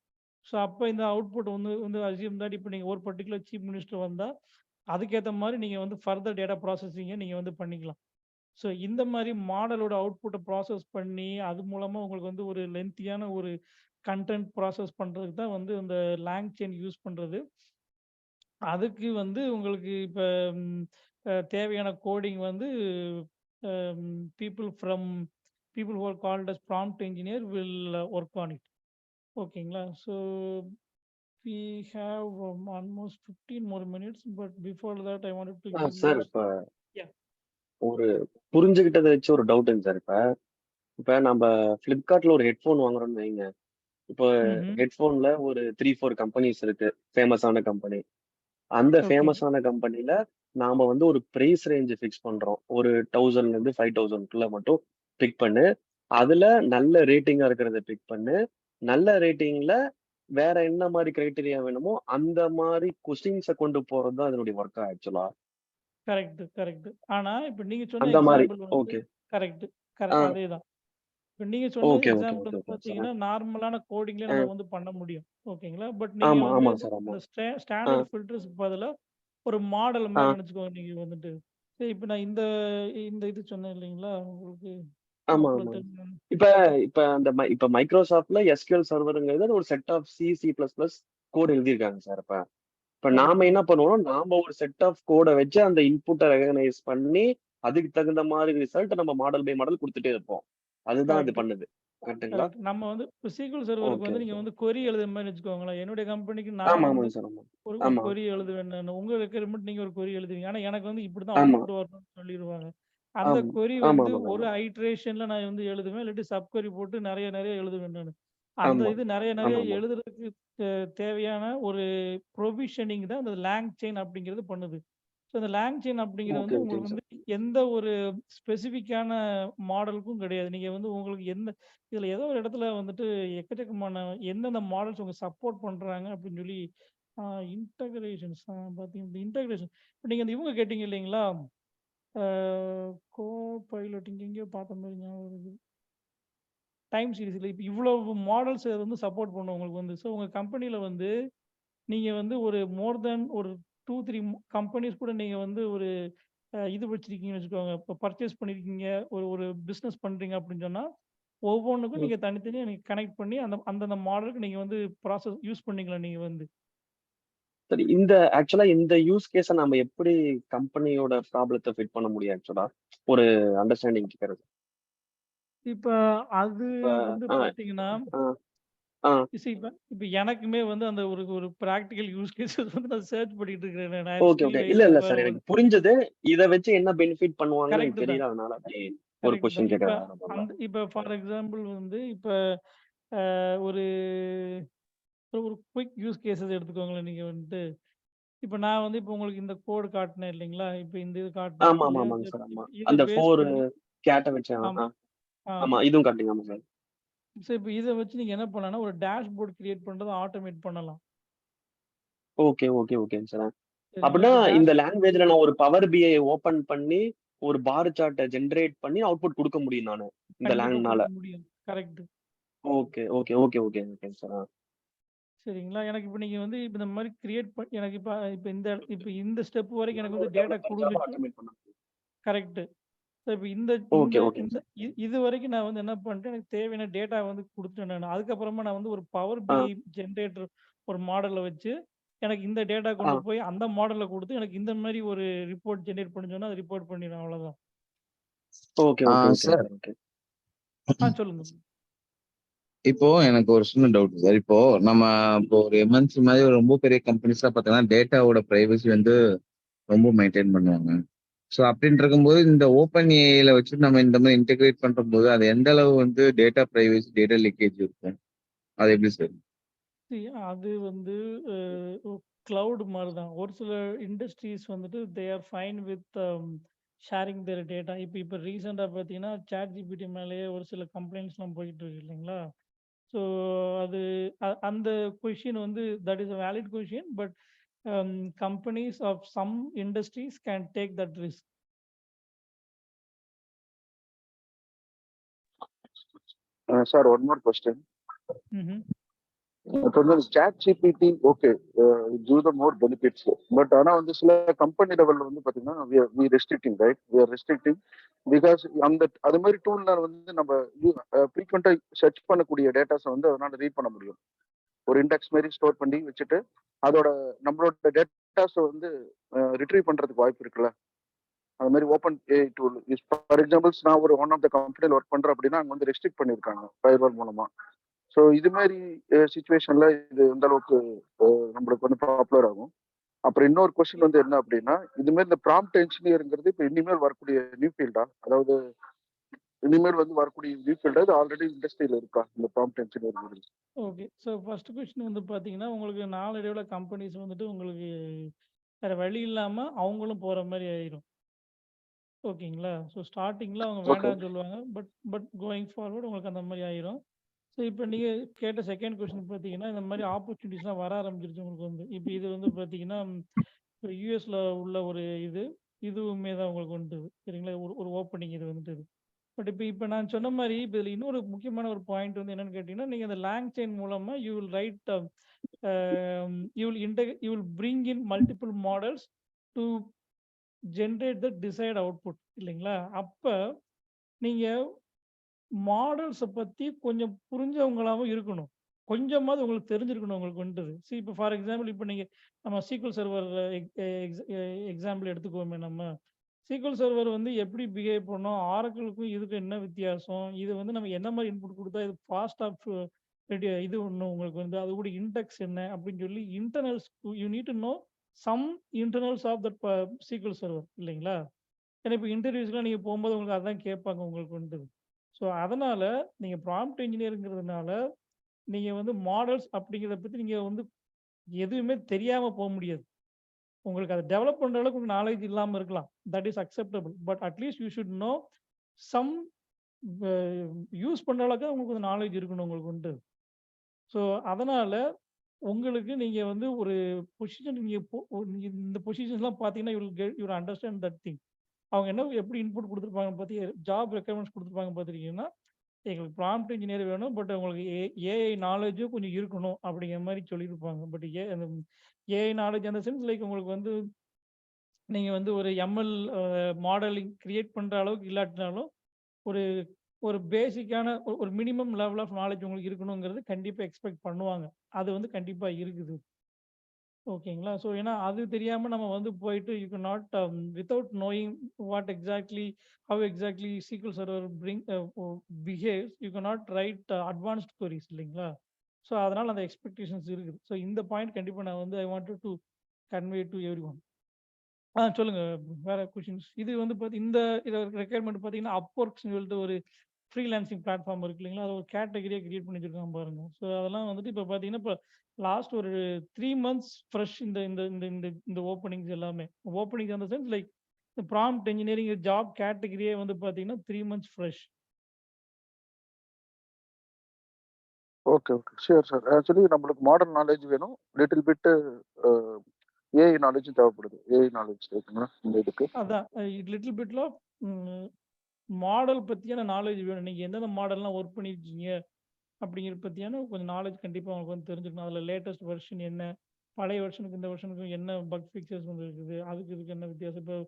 So அப்போ இந்த அவுட்புட் வந்து அசியூம் தட் இப்போ நீங்கள் ஒரு பர்டிகுலர் சீஃப் மினிஸ்டர் வந்தால் அதுக்கேற்ற மாதிரி நீங்கள் வந்து ஃபர்தர் டேட்டா ப்ராசஸிங்கை நீங்கள் வந்து பண்ணிக்கலாம். ஸோ இந்த மாதிரி மாடலோட அவுட்புட்டை ப்ராசஸ் பண்ணி அது மூலமாக உங்களுக்கு வந்து ஒரு லென்த்தியான ஒரு கண்டென்ட் ப்ராசஸ் பண்ணுறதுக்கு தான் வந்து இந்த லாங் செயின் யூஸ் பண்ணுறது. அதுக்கு வந்து உங்களுக்கு இப்போ தேவையான கோடிங் வந்து people who are called as prompt engineer will work on it. ஓகேங்களா? So we have almost 15 more minutes, but before that I wanted to give sir you- இப்ப Yeah. ஒரு புரிஞ்சுக்கிட்டதை வச்சு ஒரு டவுட்டுங்க சார். இப்ப நம்ம பிளிப்கார்ட்ல ஒரு ஹெட்ஃபோன் வாங்குறோம்னு வைங்க. இப்போ ஹெட்ஃபோன்ல ஒரு 3-4 கம்பெனிஸ் இருக்கு, ஃபேமஸான கம்பெனி. அந்த Okay. ஃபேமஸான கம்பெனில நாம வந்து ஒரு பிரைஸ் ரேஞ்ச் ஃபிக்ஸ் பண்றோம். ஒரு 1000 ல இருந்து 5000 மட்டும் பிக் பண்ணு. அதுல நல்ல ரேட்டிங்கா இருக்கிறத பிக் பண்ணு. நல்ல ரேட்டிங்ல வேற என்ன மாதிரி கிரைட்டீரியா வேணுமோ அந்த மாதிரி கொஸ்டின்ஸை கொண்டு போறது தான் அதனுடைய ஒர்க்கா ஆக்சுவலா. கரெக்ட். ஆனா இப்ப நீங்க சொன்ன அந்த மாதிரி எக்ஸாம்பிள் வந்து ஓகே. கரெக்ட் ஆ அதேதான். இப்ப நீங்க சொன்ன ஓகே ஓகே எக்ஸாம்பிள் ஓகே வந்து ஓகே சார். பாத்தீங்கன்னா நார்மலான கோடிங்ல ஆ நம்ம வந்து பண்ண முடியும். ஓகேங்களா? பட் நீங்க ஆமா வந்து ஆமா சார் ஆமா. இந்த ஆ ஸ்டாண்டர்ட் ஃபில்டர்ஸ்க்கு பதிலா ஒரு மாடல் ஆ மாதிரி நினைச்சுக்கோங்க நீங்க வந்துட்டு. சரி, இப்ப நான் இந்த இது சொன்னேன் இல்லைங்களா உங்களுக்கு ஆமா workflow ஆமா. தெரியும். இப்ப இப்ப அந்த இப்ப மைக்ரோசாஃப்ட்ல எஸ்கியூஎல் சர்வருங்கிறது ஒரு செட் ஆஃப் C++ கோட் எழுதியிருக்காங்க சார். இப்ப இப்ப நாம என்ன பண்ணுவோம், நாம ஒரு செட் ஆஃப் கோட வச்சு அந்த இன்புட்டை ரெகனைஸ் பண்ணி அதுக்கு தகுந்த மாதிரி ரிசல்ட் நம்ம மாடல் பை மாடல் கொடுத்துட்டே இருப்போம். அதுதான் அது கரெக்ட் பண்ணுது. கரெக்ட்டுங்களா? கரெக்ட். நம்ம வந்து இப்போ SQL சர்வருக்கு ஓகே வந்து நீங்க ஓகே. வந்து கொரி எழுதுற மாதிரி வச்சுக்கோங்களேன். என்னுடைய கம்பெனிக்கு ஆமா நான் வந்து ஆமாங்க சார். ஆமா ஒரு ஆமா கொரி எழுதுவேன் நான். உங்க ரெக்யர்மெண்ட் நீங்க ஒரு கொரி எழுதுவீங்க. ஆனா எனக்கு வந்து இப்படிதான் ஆமா அவுட்புட் வரணும்னு சொல்லிடுவாங்க. அந்த ஆமா கொரி ஆமா வந்து ஆமாங்க. ஒரு ஆமா ஐட்ரேஷன்ல நான் வந்து எழுதுவேன். இல்லாட்டி சப் கொரி போட்டு நிறைய நிறைய எழுதுவேன் நான். அந்த ஆமா இது நிறைய நிறைய ஆமா ஆமா. எழுதுறதுக்கு தேவையான ஒரு ப்ரொவிஷனிங் தான் அந்த லேங் செயின் அப்படிங்கிறது பண்ணுது. ஸோ இந்த லேங் செயின் அப்படிங்கிறது ஓகே வந்து ஓகேங்க உங்களுக்கு சார். வந்து எந்த ஒரு ஸ்பெசிஃபிக்கான மாடலுக்கும் கிடையாது. நீங்க வந்து உங்களுக்கு எந்த இதுல ஏதோ ஒரு இடத்துல வந்துட்டு எக்கச்சக்கமான எந்தெந்த மாடல்ஸ் உங்க சப்போர்ட் பண்றாங்க அப்படின்னு சொல்லி இன்டகிரேஷன்ஸ் பார்த்தீங்க இந்த இன்டகிரேஷன் இப்போ நீங்க இந்த இவங்க கேட்டீங்க இல்லைங்களா? கோ பைலட் இங்க எங்கேயோ பார்த்த மாதிரி ஞாபகம் இருக்கு. டைம் சீரிஸ்ல இப்போ இவ்வளவு மாடல்ஸ் வந்து சப்போர்ட் பண்ணும் உங்களுக்கு வந்து. ஸோ உங்க கம்பெனில வந்து நீங்க வந்து ஒரு மோர் தென் ஒரு 2, 3 கம்பெனிஸ் கூட நீங்க வந்து ஒரு இது வச்சிருக்கீங்கன்னு வச்சுக்கோங்க. இப்போ பர்ச்சேஸ் பண்ணியிருக்கீங்க, ஒரு ஒரு பிஸ்னஸ் பண்றீங்க அப்படின்னு சொன்னா, ஒவ்வொன்னுக்கும் ம். நீங்க தனித்தனியா நீங்க கனெக்ட் பண்ணி அந்தந்த மாடலுக்கு நீங்க வந்து ப்ராசஸ் யூஸ் பண்ணிக்கலாம் நீங்க வந்து. சரி ஆக்சுவலா இந்த யூஸ் கேஸ நம்ம எப்படி கம்பெனியோட ப்ராப்ளத்த ஃபிட் பண்ண முடியும் ஆக்சுவலா? ஒரு அண்டர்ஸ்டாண்டிங் கேட்கறது. இப்ப அது இப்ப வந்து ஆ பார்த்தீங்கன்னா, ஆ ஆ இப்ப இப்ப எனக்குமே வந்து அந்த ஒரு ஒரு பிராக்டிகல் யூஸ் கேஸஸ் வந்து நான் சர்ச் பண்ணிட்டு இருக்கிறேன். ஐ அம் ஓகே ஸ்டில் ஓகே. இல்ல வெயிட்டிங் இல்ல ஃபார் சார் ஒன். எனக்கு புரிஞ்சது. இத வச்சு என்ன பெனிஃபிட் பண்ணுவாங்கன்னு கரெக்ட் எனக்கு தான். தெரியல. அதனால அப்படி ஒரு கரெக்ட் தான். கொஸ்டின் இப்ப கேட்கறேன். வேற ஒண்ணும் இல்ல. இப்ப ஃபார் எக்ஸாம்பிள் வந்து இப்ப ஒரு ஒரு குயிக் யூஸ் கேஸஸ் எடுத்துக்கோங்களேன் நீங்க வந்துட்டு. இப்ப நான் வந்து இப்ப உங்களுக்கு இந்த கோட் காட்டினேன் இல்லைங்களா? இப்ப இந்த இது காட்டினேன் ஆமா ஆமா இல்லையா? ஆமாங்க சார். ஆமா. இத அந்த பேஸ் 4 பண்ணி கேட்ட வச்சு ஆம் ஆ. ஆமா. இதுவும் காட்டுங்க. ஆமா சார். ஸோ இப்ப இத வச்சு நீங்க என்ன பண்ணலாம்னா, ஒரு டேஷ்போர்ட் கிரியேட் பண்றத ஆட்டோமேட் பண்ணலாம். ஓகே ஓகே ஓகேங்க சார். சரிங்களா? அப்படின்னா இப்ப இந்த லாங்குவேஜ்ல நான் ஒரு பவர் பிஐ ஓபன் பண்ணி ஒரு பார் சார்ட்ட ஜெனரேட் பண்ணி அவுட்புட் குடுக்க முடியும் நானு. இந்த கண்டிப்பா லேங்னால. குடுக்க முடியும். கரெக்ட். ஓகே ஓகே ஓகே ஓகேங்க ஓகேங்க சார். சரிங்களா? எனக்கு இப்ப நீங்க வந்து இப்ப இந்த மாரி கிரியேட் எனக்கு இப்ப இப்ப இந்த ஸ்டெப் வரைக்கும் எனக்கு வந்து டேட்டா குடுத்துச்சு. ஆட்டோமேட் பண்ண முடியும். கரெக்ட். ஸோ இப்ப இந்த இந்த ஓகே ஓகேங்க இந்த சார். இது வரைக்கும் நான் வந்து என்ன பண்ணிட்டேன், எனக்கு தேவையான டேட்டா வந்து குடுத்துட்டேன் நானு. அதுக்கப்புறமா நான் வந்து ஒரு பவர் ஆ பிஐ ஜெனரேட்டர் ஒரு மாடல வச்சு, எனக்கு இந்த டேட்டா ஆ கொண்டு போய் அந்த மாடல்ல குடுத்து, எனக்கு இந்த மாரி ஒரு ரிப்போர்ட் ஜெனரேட் பண்ண சொன்னா, அது ரிப்போர்ட் பண்ணிரும் அவ்வளோதான். ஓகே ஓகே ஓகேங்க சார் சார். ஓகே. சொல்லுங்க. இப்போ எனக்கு ஒரு சின்ன டவுட் சார். இப்போ நம்ம இப்போ ஒரு எம்என்சி மாதிரி ஒரு ரொம்ப பெரிய கம்பெனிஸ்லாம் பார்த்தீங்கன்னா டேட்டாவோட பிரைவசி வந்து ரொம்ப மெயின்டைன் பண்ணுவாங்க. ஸோ அப்படின்னு இருக்கும்போது இந்த ஓப்பன் ஏஐல வச்சு நம்ம இந்த மாதிரி இன்டெகிரேட் பண்றபோது அது எந்த அளவு வந்து டேட்டா பிரைவசி, டேட்டா லீக்கேஜ் இருக்கும்? அது எப்படி சார்? See, அது வந்து கிளவுட் மாரி தான். ஒரு சில இண்டஸ்ட்ரீஸ் வந்துட்டு they are fine with sharing their data. இப்ப ரீசென்ட்டா பார்த்தீங்கன்னா, ChatGPT மேலேயே ஒரு சில கம்ப்ளைண்ட்ஸ்லாம் போயிட்டு இருக்கு இல்லைங்களா? ஸோ அது அந்த கொஸ்டின் வந்து that is a valid question. But companies of some industries can take that risk. Sir, one more question. ம்ஹ்ம். இப்போ வந்து ChatGPT okay give the more benefits but ஆனா வந்து சில கம்பெனி லெவல்ல வந்து பாத்தீங்கன்னா we restricting right we are restricting because அந்த அது மாதிரி டூல்ல வந்து நம்ம ஃப்ரீக்வெண்டா சர்ச் பண்ணக்கூடிய டேட்டாஸை வந்து அதனால ரீட் பண்ண முடியும். ஒரு இண்டெக்ஸ் மாதிரி ஸ்டோர் பண்ணி வச்சுட்டு அதோட நம்மளோட டேட்டாஸை வந்து ரிட்ரீவ் பண்றதுக்கு வாய்ப்பு இருக்குல்ல. அது மாதிரி open AI tool for examples நான் ஒரு ஒன் ஆஃப் த கம்பெனியில் ஒர்க் பண்றேன் அப்படின்னா அங்கே வந்து ரெஸ்ட்ரிக்ட் பண்ணியிருக்காங்க ஃபயர்வால் மூலமா. ஸோ இது மாதிரி சுச்சுவேஷன்ல இது எந்த அளவுக்கு நம்மளுக்கு வந்து பாப்புலர் ஆகும். அப்புறம் இன்னொரு கொஸ்டின் வந்து என்ன அப்படின்னா, இது மாதிரி இந்த ப்ராம்ப்ட் என்ஜினியருங்கிறது இப்போ இனிமேல் வரக்கூடிய நியூ ஃபீல்டா, அதாவது இனிமேல் வந்து வரக்கூடிய நியூ ஃபீல்டா, இது ஆல்ரெடி இண்டஸ்ட்ரியில இருக்கா இந்த prompt engineer? Okay. So first question வந்து பார்த்தீங்கன்னா, உங்களுக்கு நாளடைவுல கம்பெனிஸ் வந்துட்டு உங்களுக்கு வேற வழி இல்லாம அவங்களும் போற மாரி ஆயிரும். ஓகேங்களா? ஸோ ஸ்டார்ட்டிங்ல அவங்க ஓகே வேண்டாம்னு சொல்லுவாங்க. பட் பட் கோயிங் ஃபார்வர்ட் உங்களுக்கு அந்த மாரி ஆயிரும். ஸோ இப்ப நீங்க கேட்ட செகண்ட் கொஸ்டின் பார்த்தீங்கன்னா, இந்த மாரி ஆப்பர்ச்சுனிட்டீஸ்லாம் வர ஆரம்பிச்சிருச்சு உங்களுக்கு வந்து. இப்ப இது வந்து பார்த்தீங்கன்னா, இப்ப யுஎஸ்ல உள்ள ஒரு இதுவுமே தான் உங்களுக்கு வந்துது. சரிங்களா? ஒரு ஒரு ஓப்பனிங் இது வந்துட்டு. பட் இப்ப நான் சொன்ன மாரி, இப்ப இதுல இன்னொரு முக்கியமான ஒரு பாயிண்ட் வந்து என்னன்னு கேட்டீங்கன்னா, நீங்க அந்த லேங் செயின் மூலமா you will write you will bring in multiple models to generate the desired output இல்லைங்களா? அப்ப நீங்க மாடல்ஸ பத்தி கொஞ்சம் புரிஞ்சவங்களாவும் இருக்கணும். கொஞ்சமாவது உங்களுக்கு தெரிஞ்சிருக்கணும் உங்களுக்கு வந்துட்டு. இப்போ ஃபார் எக்ஸாம்பிள் இப்போ நீங்கள் நம்ம சீக்வல் சர்வர் எக்ஸாம்பிள் எடுத்துக்குவோமே நம்ம. சீக்வல் சர்வர் வந்து எப்படி பிஹேவ் பண்ணோம், ஆரக்கிளுக்கும் இதுக்கு என்ன வித்தியாசம், இது வந்து நம்ம என்ன மாதிரி இன்புட் கொடுத்தா இது ஃபாஸ்ட் ஆஃப் இது ஒன்று உங்களுக்கு வந்து அது கூட இன்டெக்ஸ் என்ன அப்படின்னு சொல்லி internals you need to know some internals of that SQL server இல்லைங்களா. ஏன்னா இப்போ இன்டர்வியூஸ்லாம் நீங்கள் போகும்போது உங்களுக்கு அதான் கேட்பாங்க உங்களுக்கு வந்துட்டு. ஸோ அதனால் நீங்கள் ப்ராம்ப்ட் இன்ஜினியருங்கிறதுனால நீங்கள் வந்து மாடல்ஸ் அப்படிங்கிறத பற்றி நீங்கள் வந்து எதுவுமே தெரியாமல் போக முடியாது. உங்களுக்கு அதை டெவலப் பண்ணுற அளவுக்கு நாலேஜ் இல்லாமல் இருக்கலாம், that is acceptable. But at least you should know some use பண்ணுற அளவுக்கு உங்களுக்கு கொஞ்சம் நாலேஜ் இருக்கணும் உங்களுக்கு வந்துட்டு. ஸோ அதனால் உங்களுக்கு நீங்கள் வந்து ஒரு பொசிஷன் நீங்கள் இந்த பொசிஷன்ஸ்லாம் பார்த்தீங்கன்னா யூ அண்டர்ஸ்டாண்ட் தட் திங். அவங்க என்ன எப்படி இன்புட் கொடுத்துருப்பாங்க பற்றி ஜாப் ரெக்யர்மெண்ட்ஸ் கொடுத்துருப்பாங்க பார்த்துருக்கீங்கன்னா, எங்களுக்கு ப்ராம்ப்ட் இன்ஜினியர் வேணும், பட் உங்களுக்கு ஏஐ நாலேஜும் கொஞ்சம் இருக்கணும் அப்படிங்கிற மாதிரி சொல்லியிருப்பாங்க. பட் அந்த ஏஐ நாலேஜ் அந்த சென்ஸ் லைக் உங்களுக்கு வந்து நீங்கள் வந்து ஒரு எம்எல் மாடலிங் கிரியேட் பண்ணுற அளவுக்கு இல்லாட்டினாலும் ஒரு ஒரு பேசிக்கான ஒரு மினிமம் லெவல் ஆஃப் நாலேஜ் உங்களுக்கு இருக்கணுங்கிறது கண்டிப்பாக எக்ஸ்பெக்ட் பண்ணுவாங்க. அது வந்து கண்டிப்பாக இருக்குது. ஓகேங்களா. ஸோ ஏன்னா அது தெரியாமல் நம்ம வந்து போயிட்டு you can not without knowing what exactly how exactly SQL server behaves you can not write advanced queries இல்லைங்களா. ஸோ அதனால் அந்த எக்ஸ்பெக்டேஷன்ஸ் இருக்குது. ஸோ இந்த பாயிண்ட் கண்டிப்பாக நான் வந்து I wanted to convey to every one. சொல்லுங்க வேற கொஷின்ஸ். இது வந்து இந்த ரெக்யர்மெண்ட் பார்த்தீங்கன்னா அப்வொர்க்ஸ்னு சொல்லிட்டு ஒரு ஃப்ரீலான்சிங் பிளாட்ஃபார்ம் இருக்கு இல்லைங்களா. அது ஒரு கேட்டகரியாக கிரியேட் பண்ணி வச்சிருக்காங்க பாருங்க. ஸோ அதெல்லாம் வந்துட்டு இப்போ பார்த்தீங்கன்னா இப்போ லாஸ்ட் ஒரு 3 months ஃப்ரெஷ் இந்த இந்த இந்த இந்த இந்த ஓப்பனிங்ஸ் எல்லாமே ஓப்பனிங்ஸ் அந்த சென்ஸ் லைக் இந்த ப்ராம்ப்ட் இன்ஜினியரிங் ஜாப் கேட்டகரியே வந்து பார்த்தீங்கன்னா 3 months fresh. Okay okay shear sir. Actually நம்மளுக்கு மாடர்ன் நாலேஜ் வேணும், லிட்டில் பிட் ஏஐ நாலேஜும் தேவைப்படுது. ஏஐ நாலேஜ் இருக்குங்களா இந்த இதுக்கு? அதான் லிட்டில் பிட்ல மாடல் பற்றியான நாலேஜ் வேணும். நீங்கள் எந்தெந்த மாடல்லாம் ஒர்க் பண்ணியிருக்கீங்க அப்படிங்கிறத பற்றியான கொஞ்சம் நாலேஜ் கண்டிப்பாக உங்களுக்கு வந்து தெரிஞ்சுக்கணும். அதில் லேட்டஸ்ட் வெர்ஷன் என்ன, பழைய வெர்ஷனுக்கு இந்த வெர்ஷனுக்கும் என்ன பக் ஃபிக்சர்ஸ் வந்து இருக்குது, அதுக்கு இதுக்கு என்ன வித்தியாசம். இப்போ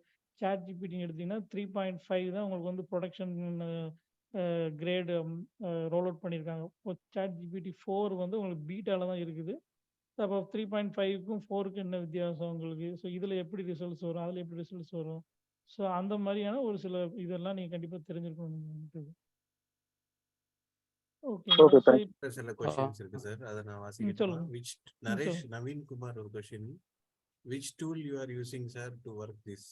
சாட் ஜிபிடின்னு எடுத்திங்கன்னா 3.5 தான் உங்களுக்கு வந்து ப்ரொடக்ஷன் கிரேடு ரோல் அவுட் பண்ணியிருக்காங்க. இப்போ சாட் ஜிபிடி 4 வந்து உங்களுக்கு பீட்டால தான் இருக்குது. அப்போ 3.5க்கும் 4க்கும் என்ன வித்தியாசம் உங்களுக்கு, ஸோ இதில் எப்படி ரிசல்ட்ஸ் வரும், அதில் எப்படி ரிசல்ட்ஸ் வரும். ஸோ அந்த மாதிரியான ஒரு சில இதெல்லாம் நீங்கள் கண்டிப்பாக தெரிஞ்சிருக்கணும். ஓகேங்களா. ஓகே ஸோ தேங்க் சில கொஸ்டின்ஸ் இருக்கு சார், அதை நான் வாசிக்கட்டுமா? சொல்லுங்க. விச் நரேஷ் சொல்லுங்க. நவீன் குமார் ஒரு question. Which tool you are using sir to work this?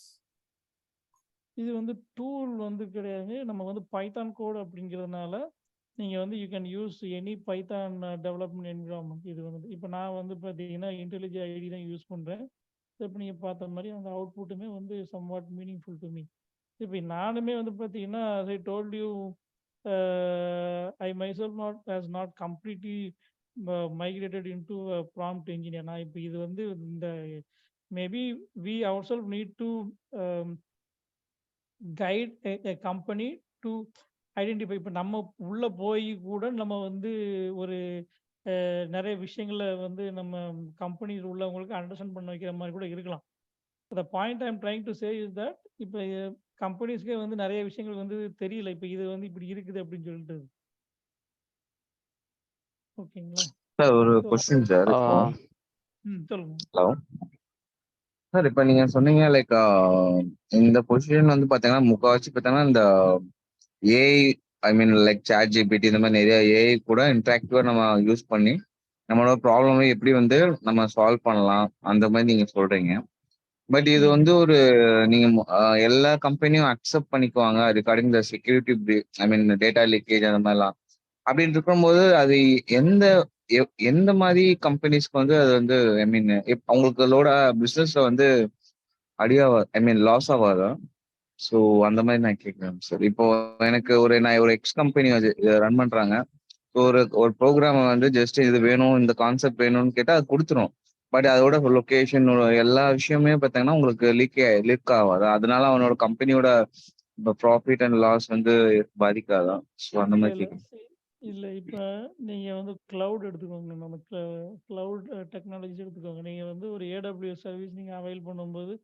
இது வந்து டூல் வந்து கிடையாது, நம்ம வந்து பைத்தான் கோட் அப்படிங்கிறதுனால நீங்கள் வந்து you can use any Python development environment. இது வந்து இப்போ நான் வந்து பார்த்தீங்கன்னா இன்டெலிஜென்ட் ஐடி தான் யூஸ் பண்ணுறேன். இப்போ நீங்கள் பார்த்த மாதிரி அந்த அவுட்புட்டுமே வந்து somewhat meaningful to me. இப்போ நானுமே வந்து பார்த்தீங்கன்னா I told you I myself not completely migrated into prompt engineer. நான் இப்போ இது வந்து இந்த maybe we our self need to guide a company to identify. இப்போ நம்ம உள்ளே போய் கூட நம்ம வந்து ஒரு நிறைய விஷயங்களை வந்து நம்ம கம்பெனியில் உள்ளவங்களுக்கு அண்டர்ஸ்டாண்ட் பண்ண வைக்கிற மாதிரி கூட இருக்கலாம். த point I am trying to say is that இப்போ கம்பெனிஸ்க்கே வந்து நிறைய விஷயங்கள் வந்து தெரியல, இப்போ இது வந்து இப்படி இருக்குது அப்படின்னு சொல்லிட்டு. ஓகேங்களா சார் ஒரு ஸோ கொஸ்டின் சார். இப்போ சொல்லுங்க. ஹலோ சார், இப்போ நீங்க சொன்னீங்க லைக் இந்த பொசிஷன் வந்து பாத்தீங்கன்னா முக்கால்வாசி பார்த்தீங்கன்னா இந்த ஏஐ ஐ மீன் லைக் சாட் ஜிபிடி இந்த மாதிரி நிறைய ஏஐ கூட இன்ட்ராக்டிவா நம்ம யூஸ் பண்ணி நம்மளோட ப்ராப்ளமை எப்படி வந்து நம்ம சால்வ் பண்ணலாம் அந்த மாதிரி நீங்க சொல்றீங்க. பட் இது வந்து ஒரு நீங்க எல்லா கம்பெனியும் அக்செப்ட் பண்ணிக்குவாங்க regarding the security I mean data leakage அந்த மாதிரிலாம் அப்படின்னு இருக்கும்போது அது எந்த எந்த மாதிரி கம்பெனிஸ்க்கு வந்து அது வந்து ஐ மீன் அவங்களோட பிசினஸ்ல வந்து அடியாவா ஐ மீன் லாஸ் ஆகாதா? ஸோ அந்த மாதிரி நான் கேட்குறேன் சார். இப்போ எனக்கு நான் ஒரு எக்ஸ் கம்பெனி ரன் பண்றாங்க. ஒரு ஒரு ப்ரோக்ராம் வந்து ஜஸ்ட் இது வேணும் இந்த கான்செப்ட் வேணும்னு கேட்டால் அது கொடுத்துரும். பட் அதோட லொக்கேஷன் எல்லா விஷயமே பார்த்தீங்கன்னா உங்களுக்கு லீக் ஆகாது. அதனால அவனோட கம்பெனியோட ப்ராஃபிட் அண்ட் லாஸ் வந்து பாதிக்காதா? ஸோ அந்த மாதிரி கேட்குறேன். இல்லை இப்போ நீங்கள் வந்து க்ளவுட் எடுத்துக்கோங்க, நம்ம க்ளவுட் டெக்னாலஜி எடுத்துக்கோங்க. நீங்கள் வந்து ஒரு ஏடபிள்யூஎஸ் சர்வீஸ் நீங்கள் அவைல் பண்ணும்போது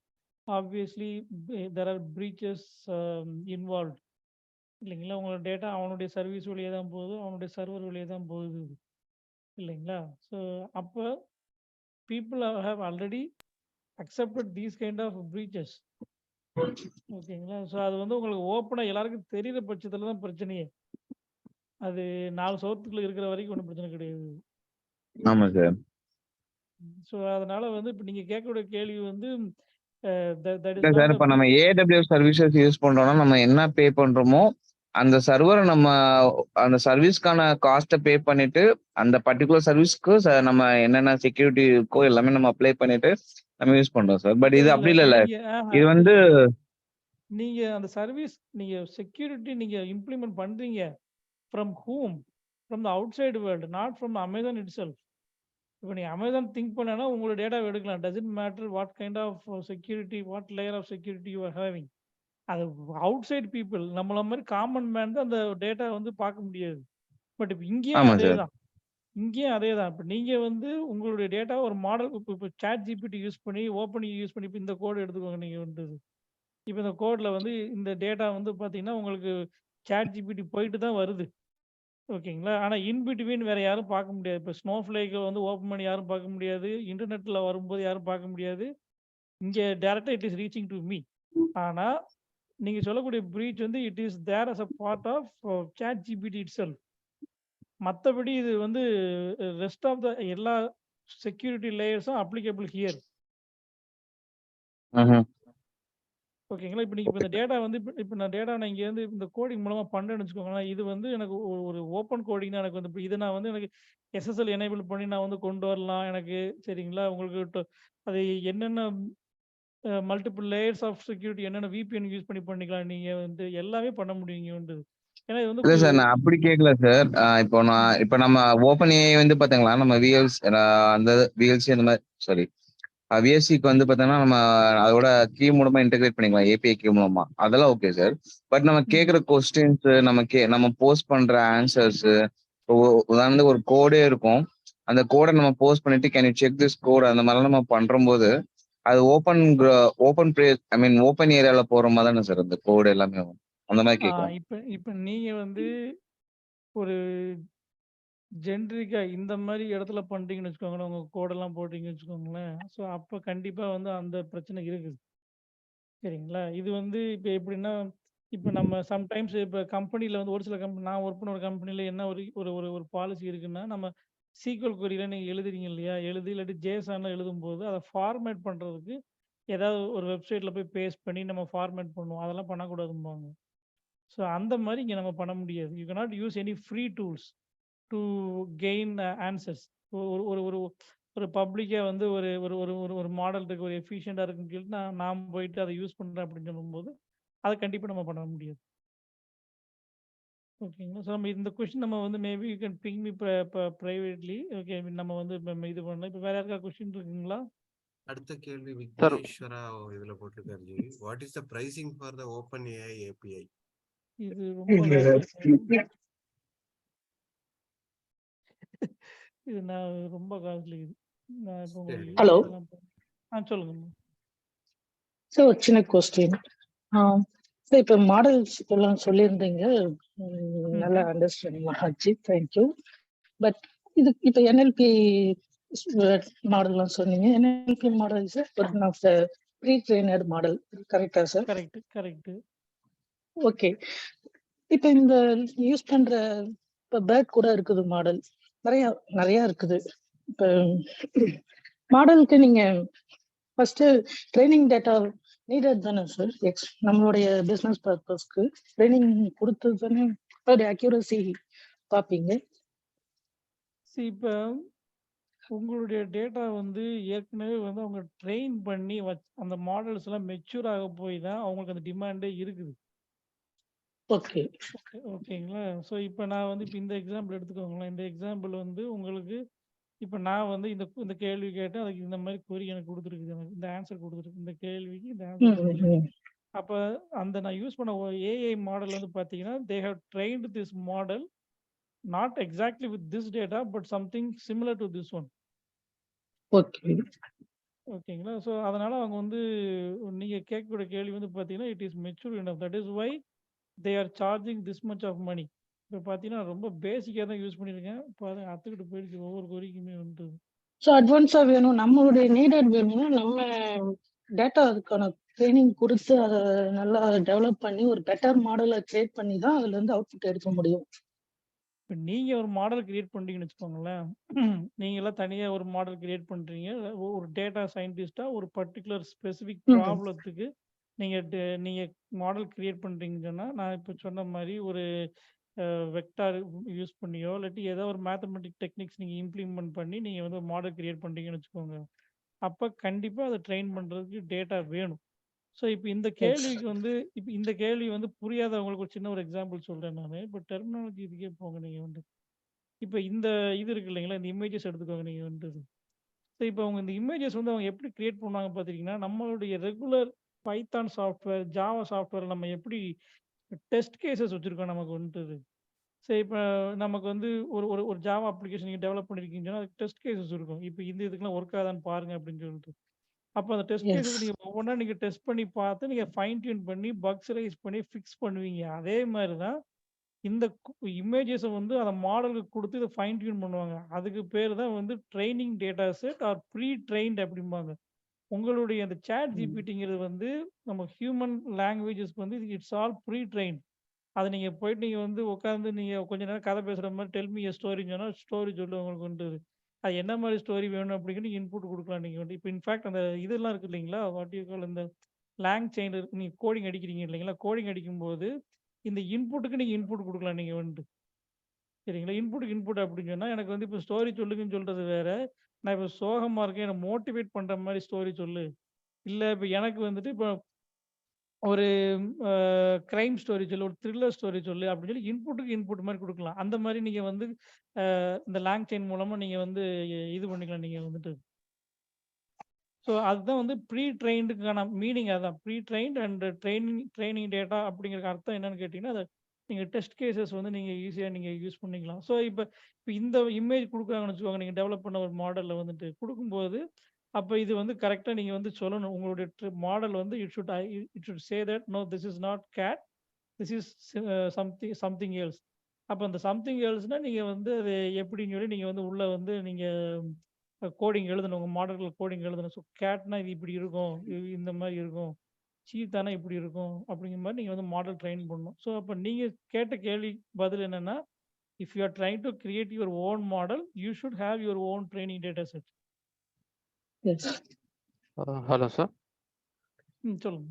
obviously there are preaches involve இல்லைங்களா. உங்களோட டேட்டா அவனுடைய சர்வீஸ் வழியே தான் போகுது, அவனுடைய சர்வர் வழியே தான் போகுது. இல்லைங்களா? ஸோ அப்போ people have already accepted these kind of breaches. ஓகேங்களா? ஸோ அது வந்து உங்களுக்கு ஓப்பனா எல்லாருக்கும் தெரியிற பட்சத்துல தான் பிரச்சனையே. அது 4 செவுத்துக்குள்ள இருக்கிற வரைக்கும் ஒண்ணும் பிரச்சனை கிடையாது. ஆமா சார். ஸோ அதனால வந்து இப்ப நீங்க கேட்கக்கூடிய கேள்வி வந்து that is இல்ல not சார், the இப்ப நம்ம AWS சர்வீசஸ் யூஸ் பண்றோம்னா நம்ம என்ன பே பண்றோமோ அந்த சர்வரை நம்ம அந்த சர்வீஸ்க்கான காஸ்ட்டை பே பண்ணிட்டு அந்த பர்டிகுலர் சர்வீஸ்க்கு நம்ம என்னென்ன செக்யூரிட்டி இருக்கோ எல்லாமே நம்ம அப்ளை பண்ணிட்டு நம்ம யூஸ் பண்றோம் சார். பட் இது இல்ல அப்படி இல்லைல்ல. நீங்க இது வந்து நீங்க அந்த சர்வீஸ் நீங்க செக்யூரிட்டி நீங்க இம்ப்ளிமெண்ட் பண்றீங்க from whom? From the outside world, not from Amazon itself. இப்போ நீங்க அமேசான் திங்க் பண்ணனா உங்களோட டேட்டாவை எடுக்கலாம். Doesn't matter what kind of security, what layer of security you are having. அது அவுட் சைடு பீப்புள் நம்மள மாதிரி காமன் மேன் தான் அந்த டேட்டா வந்து பார்க்க முடியாது. பட் இப்போ இங்கேயும் ஆமா அதே சார். தான். இங்கேயும் அதே தான். இப்போ நீங்க வந்து உங்களுடைய டேட்டா ஒரு மாடல் இப்போ சாட் ஜிபிடி யூஸ் பண்ணி ஓப்பன் யூஸ் பண்ணி இப்போ இந்த கோடு எடுத்துக்கோங்க. நீங்க வந்து இப்போ இந்த கோட்ல வந்து இந்த டேட்டா வந்து பார்த்தீங்கன்னா உங்களுக்கு சாட் ஜிபிடி போயிட்டு தான் வருது. ஓகேங்களா? ஆனா இன் பிட்வீன் வேற யாரும் பார்க்க முடியாது. இப்போ ஸ்னோஃப்ளேக்க வந்து ஓப்பன் பண்ணி யாரும் பார்க்க முடியாது. இன்டர்நெட்ல வரும்போது யாரும் பார்க்க முடியாது. இங்க டைரக்ட்டா it is reaching to me. ஆனா நீங்க சொல்லக்கூடிய பிரீச் வந்து it is there as a part of ChatGPT itself. மத்தபடி இது வந்து ரெஸ்ட் ஆஃப் த எல்லா செக்யூரிட்டி லேயர்ஸும் அப்ளிகபிள் ஹியர். ஓகேங்களா? இப்போ நீங்க இப்போ இந்த டேட்டா வந்து இப்போ நான் டேட்டா நான் இங்கேருந்து இந்த கோடிங் மூலமா பண்றேன்னு வச்சுக்கோங்களேன். இது வந்து எனக்கு ஒரு ஓப்பன் கோடிங்னா எனக்கு வந்து இதை நான் வந்து எனக்கு SSL எனேபிள் பண்ணி நான் வந்து கொண்டு வரலாம் எனக்கு. சரிங்களா? உங்களுக்கு அது என்னென்ன மல்டிபிள் லேயர்ஸ் ஆஃப் செக்யூரிட்டி என்னென்ன VPN யூஸ் பண்ணி பண்ணிக்கலாம். நீங்க வந்து எல்லாமே பண்ண முடியும் இங்க வந்து. ஏன்னா இது இல்ல வந்து சார், நான் அப்படி கேட்கல சார். இப்போ நம்ம ஓப்பன் ஏஐ வந்து பாத்தீங்களா, நம்ம அந்த VLC அந்த மாதிரி சாரி VSCக்கு வந்து பாத்தீங்கன்னா நம்ம அதோட கீ மூலமா இன்டெகிரேட் பண்ணிக்கலாம், API கீ மூலமா. அதெல்லாம் ஓகே சார். பட் நம்ம கேட்குற கொஸ்டின்ஸ், நம்ம போஸ்ட் பண்ற ஆன்சர்ஸ், உதாரணத்துக்கு ஒரு கோடே இருக்கும். அந்த கோடை நம்ம போஸ்ட் பண்ணிட்டு can you check this code அந்த மாதிரிலாம் நம்ம பண்றம்போது அது ஓப்பன் ஓப்பன் ஏரியால போற மாதிரி தானே சார் அந்த கோடு எல்லாமே அந்த மாதிரி கேட்கலாம். இப்போ நீங்க வந்து ஒரு ஜென்ரிக்கா இந்த மாதிரி இடத்துல பண்றீங்கன்னு வச்சுக்கோங்களேன், உங்க கோடெல்லாம் போட்டீங்கன்னு வச்சுக்கோங்களேன். ஸோ அப்போ கண்டிப்பா வந்து அந்த பிரச்சனை இருக்குது. சரிங்களா? இது வந்து இப்போ எப்படின்னா, இப்போ நம்ம சம்டைம்ஸ் இப்போ கம்பெனியில் வந்து ஒரு சில கம்பெனி நான் ஒர்க் பண்ண ஒரு கம்பெனியில் என்ன ஒரு ஒரு ஒரு ஒரு பாலிசி இருக்குன்னா, நம்ம சீக்வல் கொரியில் நீங்கள் எழுதுறீங்க இல்லையா? இல்லாட்டி ஜேசானில் எழுதும்போது அதை ஃபார்மேட் பண்ணுறதுக்கு ஏதாவது ஒரு வெப்சைட்டில் போய் பேஸ்ட் பண்ணி நம்ம ஃபார்மேட் பண்ணுவோம். அதெல்லாம் பண்ணக்கூடாதும்பாங்க. ஸோ அந்த மாதிரி இங்கே நம்ம பண்ண முடியாது. You cannot use any free tools to gain answers. ஒரு ஒரு ஒரு ஒரு பப்ளிக்காக வந்து ஒரு ஒரு ஒரு ஒரு ஒரு மாடல் இருக்கு, ஒரு எஃபிஷியண்டாக இருக்குன்னு சொல்லிட்டு நான் போயிட்டு அதை யூஸ் பண்ணுறேன் அப்படின்னு சொல்லும்போது அதை கண்டிப்பாக நம்ம பண்ண முடியாது. ஓகேங்களா? ஸோ நம்ம இந்த கொஸ்டின் நம்ம வந்து maybe you can ping me privately. Okay, நம்ம வந்து இது பண்ணலாம். இப்போ வேற யாருக்கா கொஸ்டின் இருக்குங்களா? அடுத்த கேள்வி விக்னேஸ்வரா இதுல போட்டிருக்காரு G. What is the pricing for the open AI API? இது ரொம்ப இது நான் ரொம்ப காஸ்ட்லி இது. நான் இப்போ உங்களுக்கு Hello. சொல்லுங்க. ஸோ சின்ன கொஸ்டின். ஸோ இப்போ மாடல்ஸ் எல்லாம் சொல்லியிருந்தீங்க, நல்லா அண்டர்ஸ்டாண்டிங் ஆச்சு, தேங்க்யூ. பட் இது இப்போ NLP மாடல்லாம் சொன்னீங்க. NLP model is one of the pretrained model, கரெக்டா சார்? கரெக்ட். ஓகே. இப்போ இந்த யூஸ் பண்ற இப்போ பேர்ட் கூட இருக்குது மாடல், நிறைய இருக்குது. இப்போ மாடலுக்கு நீங்க ஃபர்ஸ்ட் ட்ரைனிங் டேட்டா நீடட் தானே சார்? நம்மளுடைய பிஸ்னஸ் பர்பஸ்க்கு ட்ரைனிங் கொடுத்து தானே ஒரு அக்யூரசி பார்ப்பீங்க. இப்போ உங்களுடைய டேட்டா வந்து ஏற்கனவே வந்து அவங்க ட்ரெயின் பண்ணி அந்த மாடல்ஸ் எல்லாம் மெச்சூர் ஆக போய் தான் அவங்களுக்கு அந்த டிமாண்டே இருக்குது. ஓகேங்களா? ஸோ இப்போ நான் வந்து இப்போ இந்த எக்ஸாம்பிள் எடுத்துக்கோங்களேன். இந்த எக்ஸாம்பிள் வந்து உங்களுக்கு இப்போ நான் வந்து இந்த கேள்வி கேட்டேன், அதுக்கு இந்த மாதிரி கொரி எனக்கு கொடுத்துருக்குது, எனக்கு இந்த ஆன்சர் கொடுத்துருக்கு, இந்த கேள்விக்கு இந்த ஆன்சர் கொடுத்துருக்கு. அப்போ அந்த நான் யூஸ் பண்ண ஏஐ மாடல் வந்து பார்த்தீங்கன்னா they have trained this model not exactly with this data but something similar to this one. ஓகேங்களா? ஸோ அதனால அவங்க வந்து நீங்க கேட்கக்கூடிய கேள்வி வந்து பார்த்தீங்கன்னா it is mature enough. That is why they are charging this much of money. இப்போ பார்த்தீங்கன்னா ரொம்ப பேசிக்காக தான் யூஸ் பண்ணியிருக்கேன். பாருங்க அத்துக்கிட்டு போயிடுச்சு ஒவ்வொரு கொரிக்குமே வந்துட்டு. ஸோ அட்வான்ஸா வேணும், நம்மளுடைய நீடட் வேணும்னா நம்ம டேட்டா அதுக்கான ட்ரைனிங் கொடுத்து அதை நல்லா டெவலப் பண்ணி ஒரு பெட்டர் மாடலை கிரியேட் பண்ணி தான் அதுல இருந்து அவுட்புட் எடுக்க முடியும். இப்போ நீங்கள் ஒரு மாடல் கிரியேட் பண்ணுறீங்கன்னு வச்சுக்கோங்களேன். நீங்களாம் தனியாக ஒரு மாடல் கிரியேட் பண்ணுறீங்க. ஒரு டேட்டா சயின்டிஸ்டாக ஒரு பர்டிகுலர் ஸ்பெசிஃபிக் ப்ராப்ளத்துக்கு நீங்கள் மாடல் கிரியேட் பண்ணுறீங்கன்னு சொன்னால், நான் இப்போ சொன்ன மாதிரி ஒரு வெக்டார் யூஸ் பண்ணியோ இல்லாட்டி ஏதோ ஒரு மேத்தமெட்டிக் டெக்னிக்ஸ் நீங்கள் இம்ப்ளிமெண்ட் பண்ணி நீங்கள் வந்து ஒரு மாடல் கிரியேட் பண்ணுறீங்கன்னு வச்சுக்கோங்க. அப்போ கண்டிப்பாக அதை ட்ரெயின் பண்ணுறதுக்கு டேட்டா வேணும். ஸோ இப்போ இந்த கேள்விக்கு வந்து இப்போ இந்த கேள்வி வந்து புரியாதவங்களுக்கு ஒரு சின்ன ஒரு எக்ஸாம்பிள் சொல்கிறேன் நான். இப்போ டெர்மினாலஜி இதுக்கே போங்க நீங்கள் வந்து. இப்போ இந்த இது இருக்கு இல்லைங்களா, இந்த இமேஜஸ் எடுத்துக்கோங்க நீங்கள் வந்து. ஸோ இப்போ அவங்க இந்த இமேஜஸ் வந்து அவங்க எப்படி கிரியேட் பண்ணுவாங்க பார்த்துட்டிங்கன்னா, நம்மளுடைய regular Python software, Java software நம்ம எப்படி டெஸ்ட் கேசஸ் வச்சுருக்கோம் நமக்கு வந்துட்டு. சரி இப்போ நமக்கு வந்து ஒரு ஒரு ஒரு ஜாவா அப்ளிகேஷன் நீங்கள் டெவலப் பண்ணியிருக்கீங்கன்னா அதுக்கு டெஸ்ட் கேசஸ் இருக்கும். இப்போ இந்த இதுக்கெல்லாம் ஒர்க் ஆகுதான்னு பாருங்க அப்படின்னு சொல்லிட்டு. அப்போ அந்த டெஸ்ட் கேசஸ் நீங்கள் ஒவ்வொன்றா நீங்கள் டெஸ்ட் பண்ணி பார்த்து நீங்கள் ஃபைன் டியூன் பண்ணி பக்ஸ் ரைஸ் பண்ணி ஃபிக்ஸ் பண்ணுவீங்க. அதே மாதிரி தான் இந்த இமேஜஸை வந்து அந்த மாடலுக்கு கொடுத்து இதை ஃபைன் டியூன் பண்ணுவாங்க. அதுக்கு பேர் தான் வந்து training data set or pretrained அப்படிம்பாங்க. உங்களுடைய அந்த சேட் ஜிபிடிங்கிறது வந்து நம்ம ஹியூமன் லாங்குவேஜஸ்க்கு வந்து இட்ஸ் ஆல் ப்ரீ ட்ரெயின்ட். அதை நீங்கள் போயிட்டு நீங்கள் வந்து உட்காந்து நீங்கள் கொஞ்ச நேரம் கதை பேசுகிற மாதிரி டெல் மீ எ ஸ்டோரின்னு சொன்னால் ஸ்டோரி சொல்லு உங்களுக்கு வந்து. அது என்ன மாதிரி ஸ்டோரி வேணும் அப்படிங்கிற இன்புட் கொடுக்கலாம் நீங்கள் வந்து. இப்போ இன்ஃபேக்ட் அந்த இதெல்லாம் இருக்குது இல்லைங்களா, வாட் யூ கால் இந்த லேங் செயின் இருக்கு. நீங்கள் கோடிங் அடிக்கிறீங்க இல்லைங்களா, கோடிங் அடிக்கும்போது இந்த இன்புட்டுக்கு நீங்கள் இன்புட் கொடுக்கலாம் நீங்கள் வந்து. சரிங்களா, இன்புட்டுக்கு இன்புட் அப்படின்னு சொன்னால் எனக்கு வந்து இப்போ ஸ்டோரி சொல்லுங்கன்னு சொல்கிறது வேற. நான் இப்போ சோகமாக இருக்கேன், என்னை மோட்டிவேட் பண்ணுற மாதிரி ஸ்டோரி சொல்லு. இல்லை இப்போ எனக்கு வந்துட்டு இப்போ ஒரு கிரைம் ஸ்டோரி சொல்லு, ஒரு த்ரில்லர் ஸ்டோரி சொல்லு அப்படின்னு சொல்லி இன்புட்டுக்கு இன்புட் மாதிரி கொடுக்கலாம். அந்த மாதிரி நீங்க வந்து இந்த லாங் செயின் மூலமா நீங்க வந்து இது பண்ணிக்கலாம் நீங்க வந்துட்டு. ஸோ அதுதான் வந்து ப்ரீ ட்ரெயின்டுக்கான மீனிங். அதான் pretrained and training data அப்படிங்கிற அர்த்தம் என்னன்னு கேட்டிங்கன்னா, அதை நீங்கள் டெஸ்ட் கேசஸ் வந்து நீங்கள் ஈஸியாக நீங்கள் யூஸ் பண்ணிக்கலாம். ஸோ இப்போ இப்போ இந்த இமேஜ் கொடுக்குறாங்கன்னு வச்சுக்கோங்க, நீங்கள் டெவலப் பண்ண ஒரு மாடலில் வந்துட்டு கொடுக்கும்போது அப்போ இது வந்து கரெக்டாக நீங்கள் வந்து சொல்லணும். உங்களுடைய மாடல் வந்து it should say that no this is not cat, this is something else. அப்போ அந்த சம்திங் எல்ஸ்னால் நீங்கள் வந்து அது எப்படின்னு சொல்லி நீங்கள் வந்து உள்ளே வந்து நீங்கள் கோடிங் எழுதணும். உங்கள் மாடலில் கோடிங் எழுதணும். ஸோ கேட்னா இது இப்படி இருக்கும், இது இந்த மாதிரி இருக்கும், சீத்தானா இப்படி இருக்கும் அப்படிங்கிற மாதிரி நீங்கள் வந்து மாடல் ட்ரெயின் பண்ணணும். ஸோ அப்போ நீங்கள் கேட்ட கேள்வி பதில் என்னென்னா, if you are trying to create your own model you should have your own training data set. Hello sir. சொல்லுங்க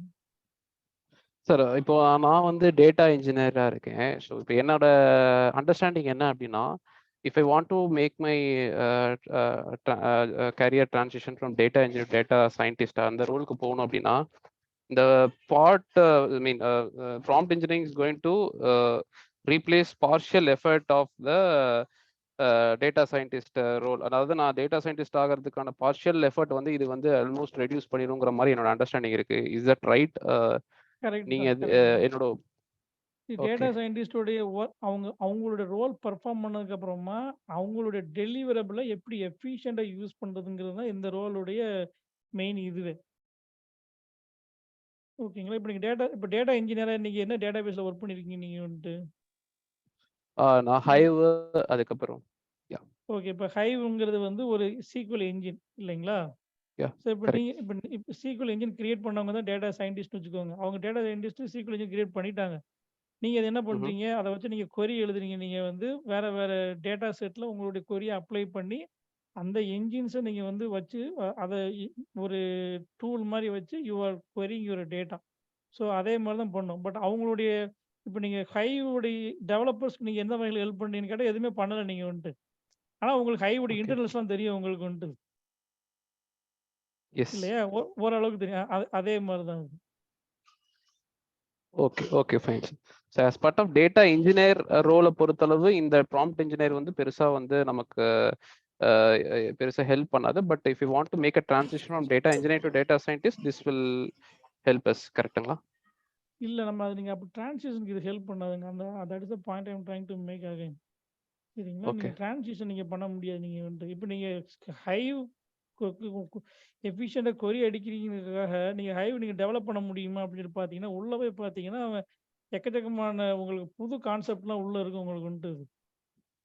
சார், இப்போ நான் வந்து டேட்டா இன்ஜினியராக இருக்கேன். ஸோ இப்போ என்னோட அண்டர்ஸ்டாண்டிங் என்ன அப்படின்னா, if I want to make my career transition from data engineer data சயின்டிஸ்டாக அந்த ரோலுக்கு போகணும் அப்படின்னா, இந்த part I mean prompt engineering is going to replace partial effort of the data scientist role. அதாவது நான் டேட்டா சயின்டிஸ்ட் ஆகிறதுக்கான பார்ஷியல் எஃபர்ட் வந்து இது வந்து ஆல்மோஸ்ட் ரெடியூஸ் பண்ணிடுங்கிற மாதிரி என்னோட அண்டர்ஸ்டாண்டிங் இருக்கு. Is that right? நீங்க என்னோட டேட்டா சயின்டிஸ்டோடைய அவங்களோட ரோல் பெர்ஃபார்ம் பண்ணதுக்கு அப்புறமா அவங்களுடைய டெலிவரபிளை எப்படி எஃபிஷியண்டா யூஸ் பண்றதுங்கிறது தான் இந்த ரோலுடைய மெயின் இதுவே. ஓகேங்களா, இப்போ நீங்கள் டேட்டா இன்ஜினியராக இன்னைக்கு என்ன டேட்டா பேஸில் ஒர்க் பண்ணியிருக்கீங்க நீங்கள் வந்துட்டு? நான் ஹைவ் அதுக்கப்புறம் ஓகே, இப்போ ஹைவ்ங்கிறது வந்து ஒரு சீக்வல் என்ஜின் இல்லைங்களா? ஸோ இப்போ நீங்கள் இப்போ சீக்வல் என்ஜின் கிரியேட் பண்ணவங்க தான் டேட்டா சயின்டிஸ்ட் வச்சுக்கோங்க. அவங்க data scientist SQL engine create பண்ணிட்டாங்க. நீங்கள் அது என்ன பண்ணுறீங்க, அதை வச்சு நீங்கள் கொரி எழுதுறீங்க. நீங்கள் வந்து வேறு வேறு டேட்டா செட்டில் உங்களுடைய கொரியை அப்ளை பண்ணி அந்த என்ஜின்ஸை நீங்கள் வந்து வச்சு அதை ஒரு டூல் மாதிரி வச்சு you are coring your data. So அதே மாதிரி தான் பண்ணணும். பட் அவங்களுடைய இப்போ நீங்கள் ஹைவுடைய டெவலப்பர்ஸ்க்கு நீங்கள் எந்த வகையில் ஹெல்ப் பண்ணுறீங்கன்னு கேட்டால் எதுவுமே பண்ணலை நீங்கள் வந்துட்டு. ஆனால் உங்களுக்கு ஹைவுடைய இன்டர்னல்ஸ்லாம் தெரியும் உங்களுக்கு வந்துட்டு இல்லையா, ஓரளவுக்கு தெரியும். அதே மாதிரி தான். Okay fine. So as part of data engineer ரோலை பொறுத்தளவு இந்த ப்ராம்ப்ட் இன்ஜினியர் வந்து பெருசா வந்து நமக்கு பெருசா ஹெல்ப் பண்ணாது. But if you want to make a transition from data engineer to data scientist this will help us. கரெக்ட்டுங்களா? இல்லை, நம்ம அது நீங்கள் அப்போ ட்ரான்சிஷனுக்கு இது ஹெல்ப் பண்ணாதுங்க. That is the point I am trying to make again. சரிங்களா, நீங்கள் ட்ரான்சிஷன் நீங்கள் பண்ண முடியாது. நீங்கள் வந்து இப்போ நீங்கள் ஹைவ் எஃபிஷியண்டாக கொரி அடிக்கிறீங்கிறதுக்காக நீங்கள் ஹைவ் நீங்கள் டெவலப் பண்ண முடியுமா அப்படின்னு பார்த்தீங்கன்னா, உள்ளே போய் பார்த்தீங்கன்னா அவன் எக்கச்சக்கமான உங்களுக்கு புது கான்செப்ட்லாம் உள்ள இருக்கு உங்களுக்கு வந்துட்டு.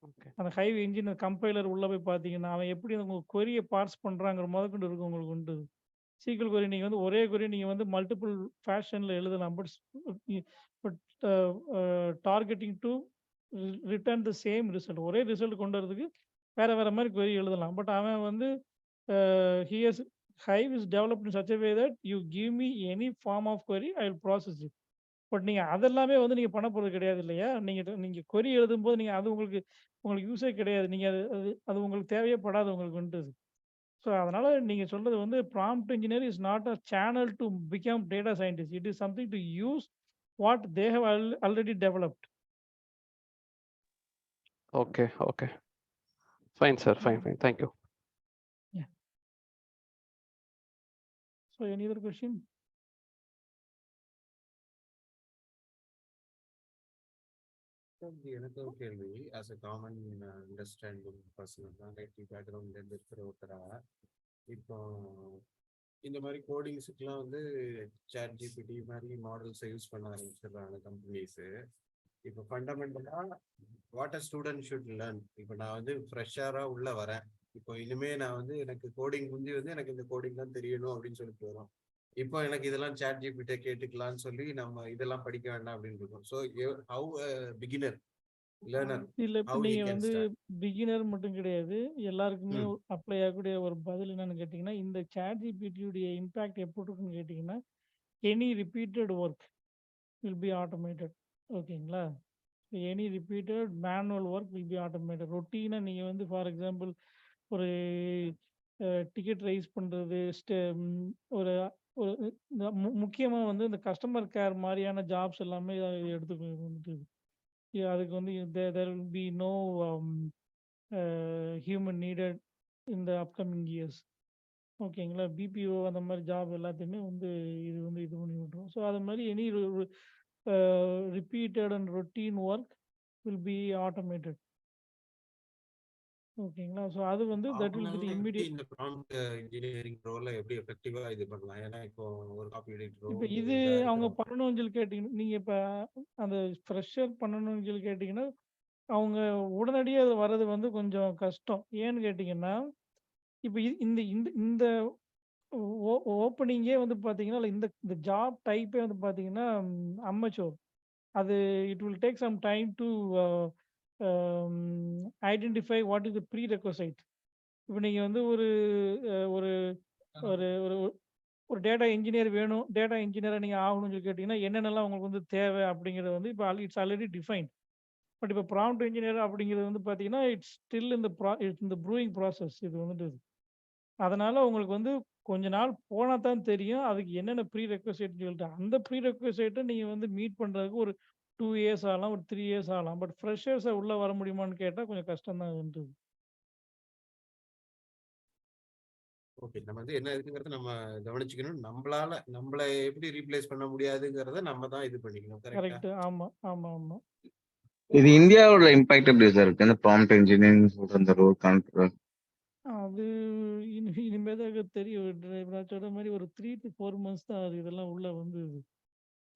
ஓகே. அந்த ஹைவ் இன்ஜின் கம்பைலர் உள்ள போய் பார்த்தீங்கன்னா, அவன் எப்படி உங்க கொரிய பார்ஸ் பண்றாங்கிற முதற்கொண்டு இருக்கு உங்களுக்கு வந்துட்டு. சீக்வல் கொரி நீங்க வந்து ஒரே கொரி நீங்க வந்து மல்டிபிள் ஃபேஷன்ல எழுதலாம். But targeting to return the same result. ஒரே ரிசல்ட் கொண்டு வரதுக்கு வேற வேற மாதிரி கொரி எழுதலாம். பட் அவன் வந்து hears Hive is developed in such a way that you give me any form of query, I will process it. But நீங்க அதெல்லாமே வந்து நீங்க பண்ண போறது கிடையாது இல்லையா? நீங்க கொரி எழுதும்போது நீங்க அது உங்களுக்கு யூஸே கிடையாது. நீங்க அது அது அது உங்களுக்கு தேவையே படாது உங்களுக்கு வந்துட்டு. ஸோ அதனால நீங்க சொல்றது வந்து prompt engineer is not a channel to become data scientist. It is something to use what they have already developed. Okay. Okay. Fine sir. Fine. Thank you. So any other question? எனக்கு ஒரு கேள்வி. As a common understanding person தான், IT பேக்ரவுண்ட்ல இருந்து இருக்கிற ஒருத்தரா, இப்போ இந்த மாதிரி கோடிங்ஸுக்குலாம் வந்து சாட் ஜிபிடி மாதிரி மாடல்ஸை யூஸ் பண்ண ஆரம்பிச்சிடுறாங்க கம்பெனிஸு. இப்போ ஃபண்டமெண்டலா what a student should learn. இப்போ நான் வந்து ஃப்ரெஷ்ஷராக உள்ள வரேன். இப்போ இனிமே நான் வந்து எனக்கு கோடிங் முந்தி வந்து எனக்கு இந்த கோடிங் தான் தெரியணும் அப்படின்னு சொல்லிட்டு வரோம். இப்போ எனக்கு இதெல்லாம் சாட் ஜிபிட்ட கேட்டுக்கலாம்னு சொல்லி நம்ம இதெல்லாம் படிக்க வேண்டாம் அப்படின்னு இருக்கோம். ஸோ ஹவு பிகினர் லேர்னர் இல்ல இப்ப how he நீங்க can வந்து start? பிகினர் மட்டும் கிடையாது. எல்லாருக்குமே ம். அப்ளை ஆகக்கூடிய ஒரு பதில் என்னன்னு கேட்டீங்கன்னா, இந்த சாட் ஜிபிடியுடைய இம்பாக்ட் எப்படி இருக்குன்னு கேட்டீங்கன்னா, any repeated work will be automated. ஓகேங்களா? Any repeated manual work will be automated. ரொட்டீனா நீங்க வந்து ஃபார் எக்ஸாம்பிள் ஒரு டிக்கெட் ரைஸ் பண்றது, ஒரு ஒரு முக்கியமா வந்து இந்த கஸ்டமர் கேர் மாதிரியான ஜாப்ஸ் எல்லாமே எடுத்துக்கிட்டு அதுக்கு வந்து there will be no human needed in the upcoming years. ஓகேங்களா? பிபிஓ அந்த மாதிரி ஜாப் எல்லாத்தையுமே வந்து இது பண்ணி விட்டுரும். ஸோ அது மாதிரி any repeated and routine work will be automated. ஓகேங்களா? ஸோ அது வந்து தட் வில் பி எப்படி இம்மிடியட். இந்த ப்ராம்ப்ட் இன்ஜினியரிங் ரோலை எப்படி எஃபெக்டிவா இது பண்ணலாம்? ஏன்னா இப்போ ஒரு காப்பி எடிட்டரோ இப்போ இது இதா அவங்க இருக்கிறோம். பண்ணணும்னு சொல்லி கேட்டீங்கன்னா, நீங்க இப்போ அந்த ஃப்ரெஷர் பண்ணணும்னு சொல்லி கேட்டீங்கன்னா, அவங்க உடனடியாக அது வர்றது வந்து கொஞ்சம் கஷ்டம். ஏன்னு கேட்டிங்கன்னா, இப்போ இந்த இந்த இந்த ஓப்பனிங்கே வந்து பார்த்தீங்கன்னா, இந்த இந்த ஜாப் டைப்பே வந்து பார்த்தீங்கன்னா அமெச்சூர். அது it will take some time to identify what is the prerequisite. இப்போ நீங்கள் வந்து ஒரு ஒரு ஒரு ஒரு ஒரு டேட்டா இன்ஜினியர் வேணும், டேட்டா இன்ஜினியராக நீங்கள் ஆகணும்னு சொல்லி கேட்டிங்கன்னா, என்னென்னலாம் உங்களுக்கு வந்து தேவை அப்படிங்கிறது வந்து இப்போ இட்ஸ் ஆல்ரெடி டிஃபைன். பட் இப்போ ப்ராம்ப்ட் இன்ஜினியர் அப்படிங்கிறது வந்து பார்த்தீங்கன்னா, இட்ஸ் ஸ்டில் இந்த ப்ரூயிங் ப்ராசஸ் இது வந்துட்டு. அதனால உங்களுக்கு வந்து கொஞ்ச நாள் போனா தான் தெரியும் அதுக்கு என்னென்ன ப்ரீ ரெக்வசைட்னு சொல்லிட்டு. அந்த ப்ரீ ரெக்வசைட்டை நீங்கள் வந்து மீட் பண்ணுறதுக்கு ஒரு 2 இயர்ஸ் ஆகலாம், ஒரு 3 இயர்ஸ் ஆகலாம். பட் ஃப்ரெஷர்ஸை உள்ளே வர முடியுமான்னு கேட்டால் கொஞ்சம் கஷ்டம் தான் வந்துட்டு. ஓகே, நம்ம வந்து என்ன இருக்குங்கிறத நம்ம கவனிச்சுக்கணும். நம்மளை எப்படி ரீப்ளேஸ் பண்ண முடியாதுங்கிறத நம்ம தான் இது பண்ணிக்கணும். கரெக்டா? கரெக்ட். ஆமாம் ஆமாம் ஆமாம். இது இந்தியாவோட இம்பாக்ட் எப்படி சார் இருக்கு? இந்த ப்ராம்ப்ட் இன்ஜினியரிங் அந்த ரோல் கான்ட்ரோல் அது இனிமே தான் தெரியும். நான் சொன்ன மாதிரி ஒரு 3 to 4 months தான் அது இதெல்லாம் உள்ள வந்து.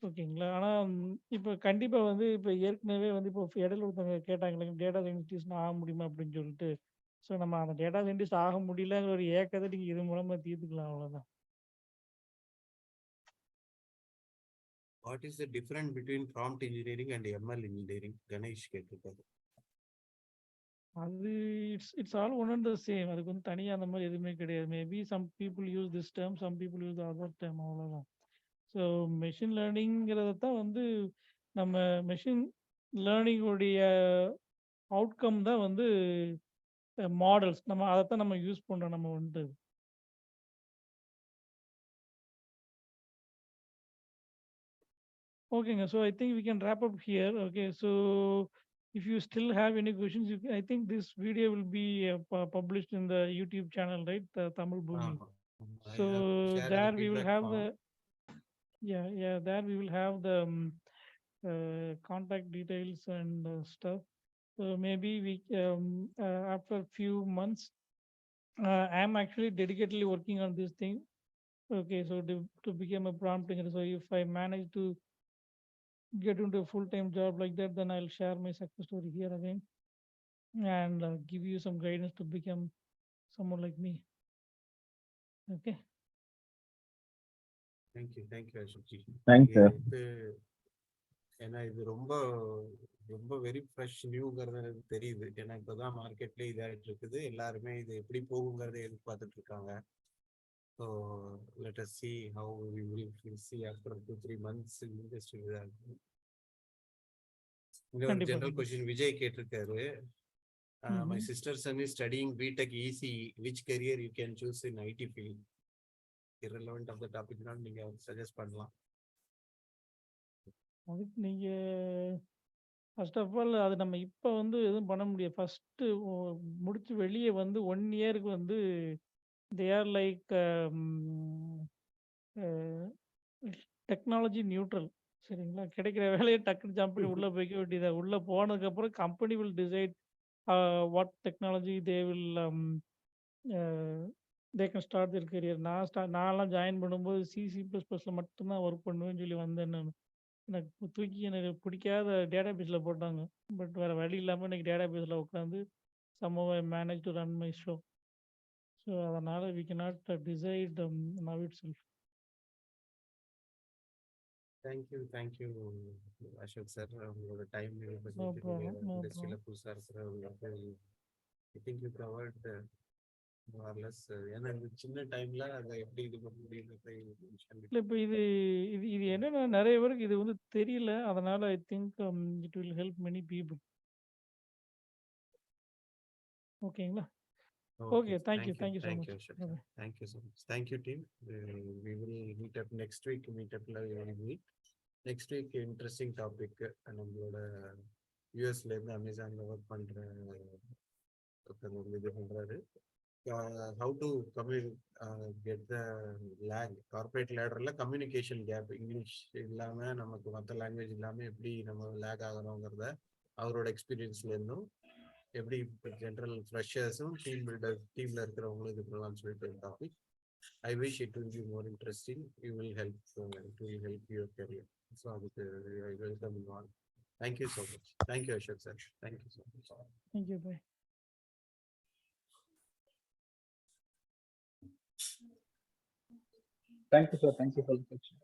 ஓகேங்களா? ஆனால் இப்போ கண்டிப்பாக வந்து இப்போ ஏற்கனவே வந்து இப்போ இடையில ஒருத்தவங்க கேட்டாங்களே டேட்டா சயின்டிஸ்ட் ஆக முடியுமா அப்படின்னு சொல்லிட்டு. ஸோ நம்ம அந்த டேட்டா சயின்டிஸ்ட் ஆக முடியலங்கிற ஒரு ஏக்கத்தை நீங்கள் இது மூலமாக தீர்த்துக்கலாம், அவ்வளோதான். What is the difference between prompt engineering and ML engineering? Ganesh கேட்டிருக்காரு. அது it's all one and the same. அதுக்கு வந்து தனியாக அந்த மாதிரி எதுவுமே கிடையாது. Maybe some people use this term, some people use other term, அவ்வளோதான். ஸோ மெஷின் லேர்னிங்கிறத தான் வந்து நம்ம மெஷின் லேர்னிங்குடைய அவுட்கம் தான் வந்து மாடல்ஸ். நம்ம அதைத்தான் நம்ம யூஸ் பண்ணுறோம் நம்ம வந்து. ஓகேங்க. So I think we can wrap up here. Okay. So if you still have any questions, I think this video will be published in the YouTube channel, right? The Tamil Bhumi. So there we will have the there we will have the contact details and stuff. So maybe we after few months, I am actually dedicatedly working on this thing. Okay, so to become a prompt engineer. So if I manage to get into a full-time job like that, then I'll share my success story here again and give you some guidance to become someone like me. Okay. Thank you Ashokji. Thanks, sir. இது ஏன்னா இது ரொம்ப ரொம்ப very fresh நியூங்கிறது எனக்கு தெரியுது. ஏன்னா இப்போதான் மார்க்கெட்லேயே இதாகிட்டு இருக்குது. எல்லாருமே இது எப்படி போகுங்கிறத எதிர்பார்த்துட்டு இருக்காங்க. So let us see how we will see after 2-3 months industry இதாக இருக்கும். இங்க ஒரு கண்டிப்பா, ஜெனரல் கண்டிப்பா. கொஸ்டின் விஜய் கேட்டிருக்காரு. My sister son is studying BTech ECE. Which career you can choose in IT field? Irrelevant of the topic தான் நீங்க suggest பண்ணலாம். அதுக்கு நீங்க ஃபர்ஸ்ட் ஆஃப் ஆல் அது நம்ம இப்போ வந்து எதுவும் பண்ண முடியாது. ஃபர்ஸ்ட் முடிச்சு வெளியே வந்து 1 இயருக்கு வந்து they are like technology neutral. சரிங்களா? கிடைக்கிற வேலையை டக்குன்னு ஜம்ப் பண்ணி உள்ள போய்க்க வேண்டியதா. உள்ள போனதுக்கப்புறம் company will decide what technology they will they can start their career. நான்லாம் ஜாயின் பண்ணும்போது C++ல மட்டும்தான் ஒர்க் பண்ணுவேன்னு சொல்லி வந்தேன் நான். எனக்கு தூக்கி எனக்கு பிடிக்காத டேட்டா பேஸில் போட்டாங்க. பட் வேறு வழி இல்லாமல் இன்னைக்கு டேட்டா பேஸில் உட்காந்து somehow I managed to run my show. So அதனால் we cannot decide now itself. Thank you Ashok sir. உங்களோட டைம் No problem, no இண்டஸ்ட்ரியில problem. புதுசாக இருக்கிறவங்களுக்கு I think you covered more or less. ஏன்னா இந்த சின்ன டைம்ல அதை எப்படி இது பண்ண முடியுங்கிறதை இல்லை இப்போ இது இது இது என்னன்னா நிறைய பேருக்கு இது வந்து தெரியல. அதனால் I think it will help many people. ஓகேங்களா? Okay, thank you so much. Ashok. Bye-bye. Thank you so much. Thank you, team. We will meet up next week. Next week, interesting topic. நம்மளோட யூஎஸ்ல இருந்து அமேசான்ல work பண்ற ஒருத்தர் இது பண்றாரு. How to get the corporate லேடர்ல கம்யூனிகேஷன் கேப், இங்கிலீஷ் இல்லாம நமக்கு மற்ற லாங்குவேஜ் இல்லாம எப்படி நம்ம லேக் ஆகிறோங்கிறத அவரோட எக்ஸ்பீரியன்ஸ்ல இருந்தும் எப்படி ஜென்ரல் ஃப்ரெஷர்ஸும் டீம்ல இருக்கிறவங்களும் இது பண்ணலாம்னு சொல்லிட்டு ஒரு topic. I wish it will be more interesting. You will help your career. So அதுக்கு I welcome you all. Thank you so much. Thank you Ashok sir. Thank you so much. Thank you. Bye. Thank you, sir. Thank you for the question.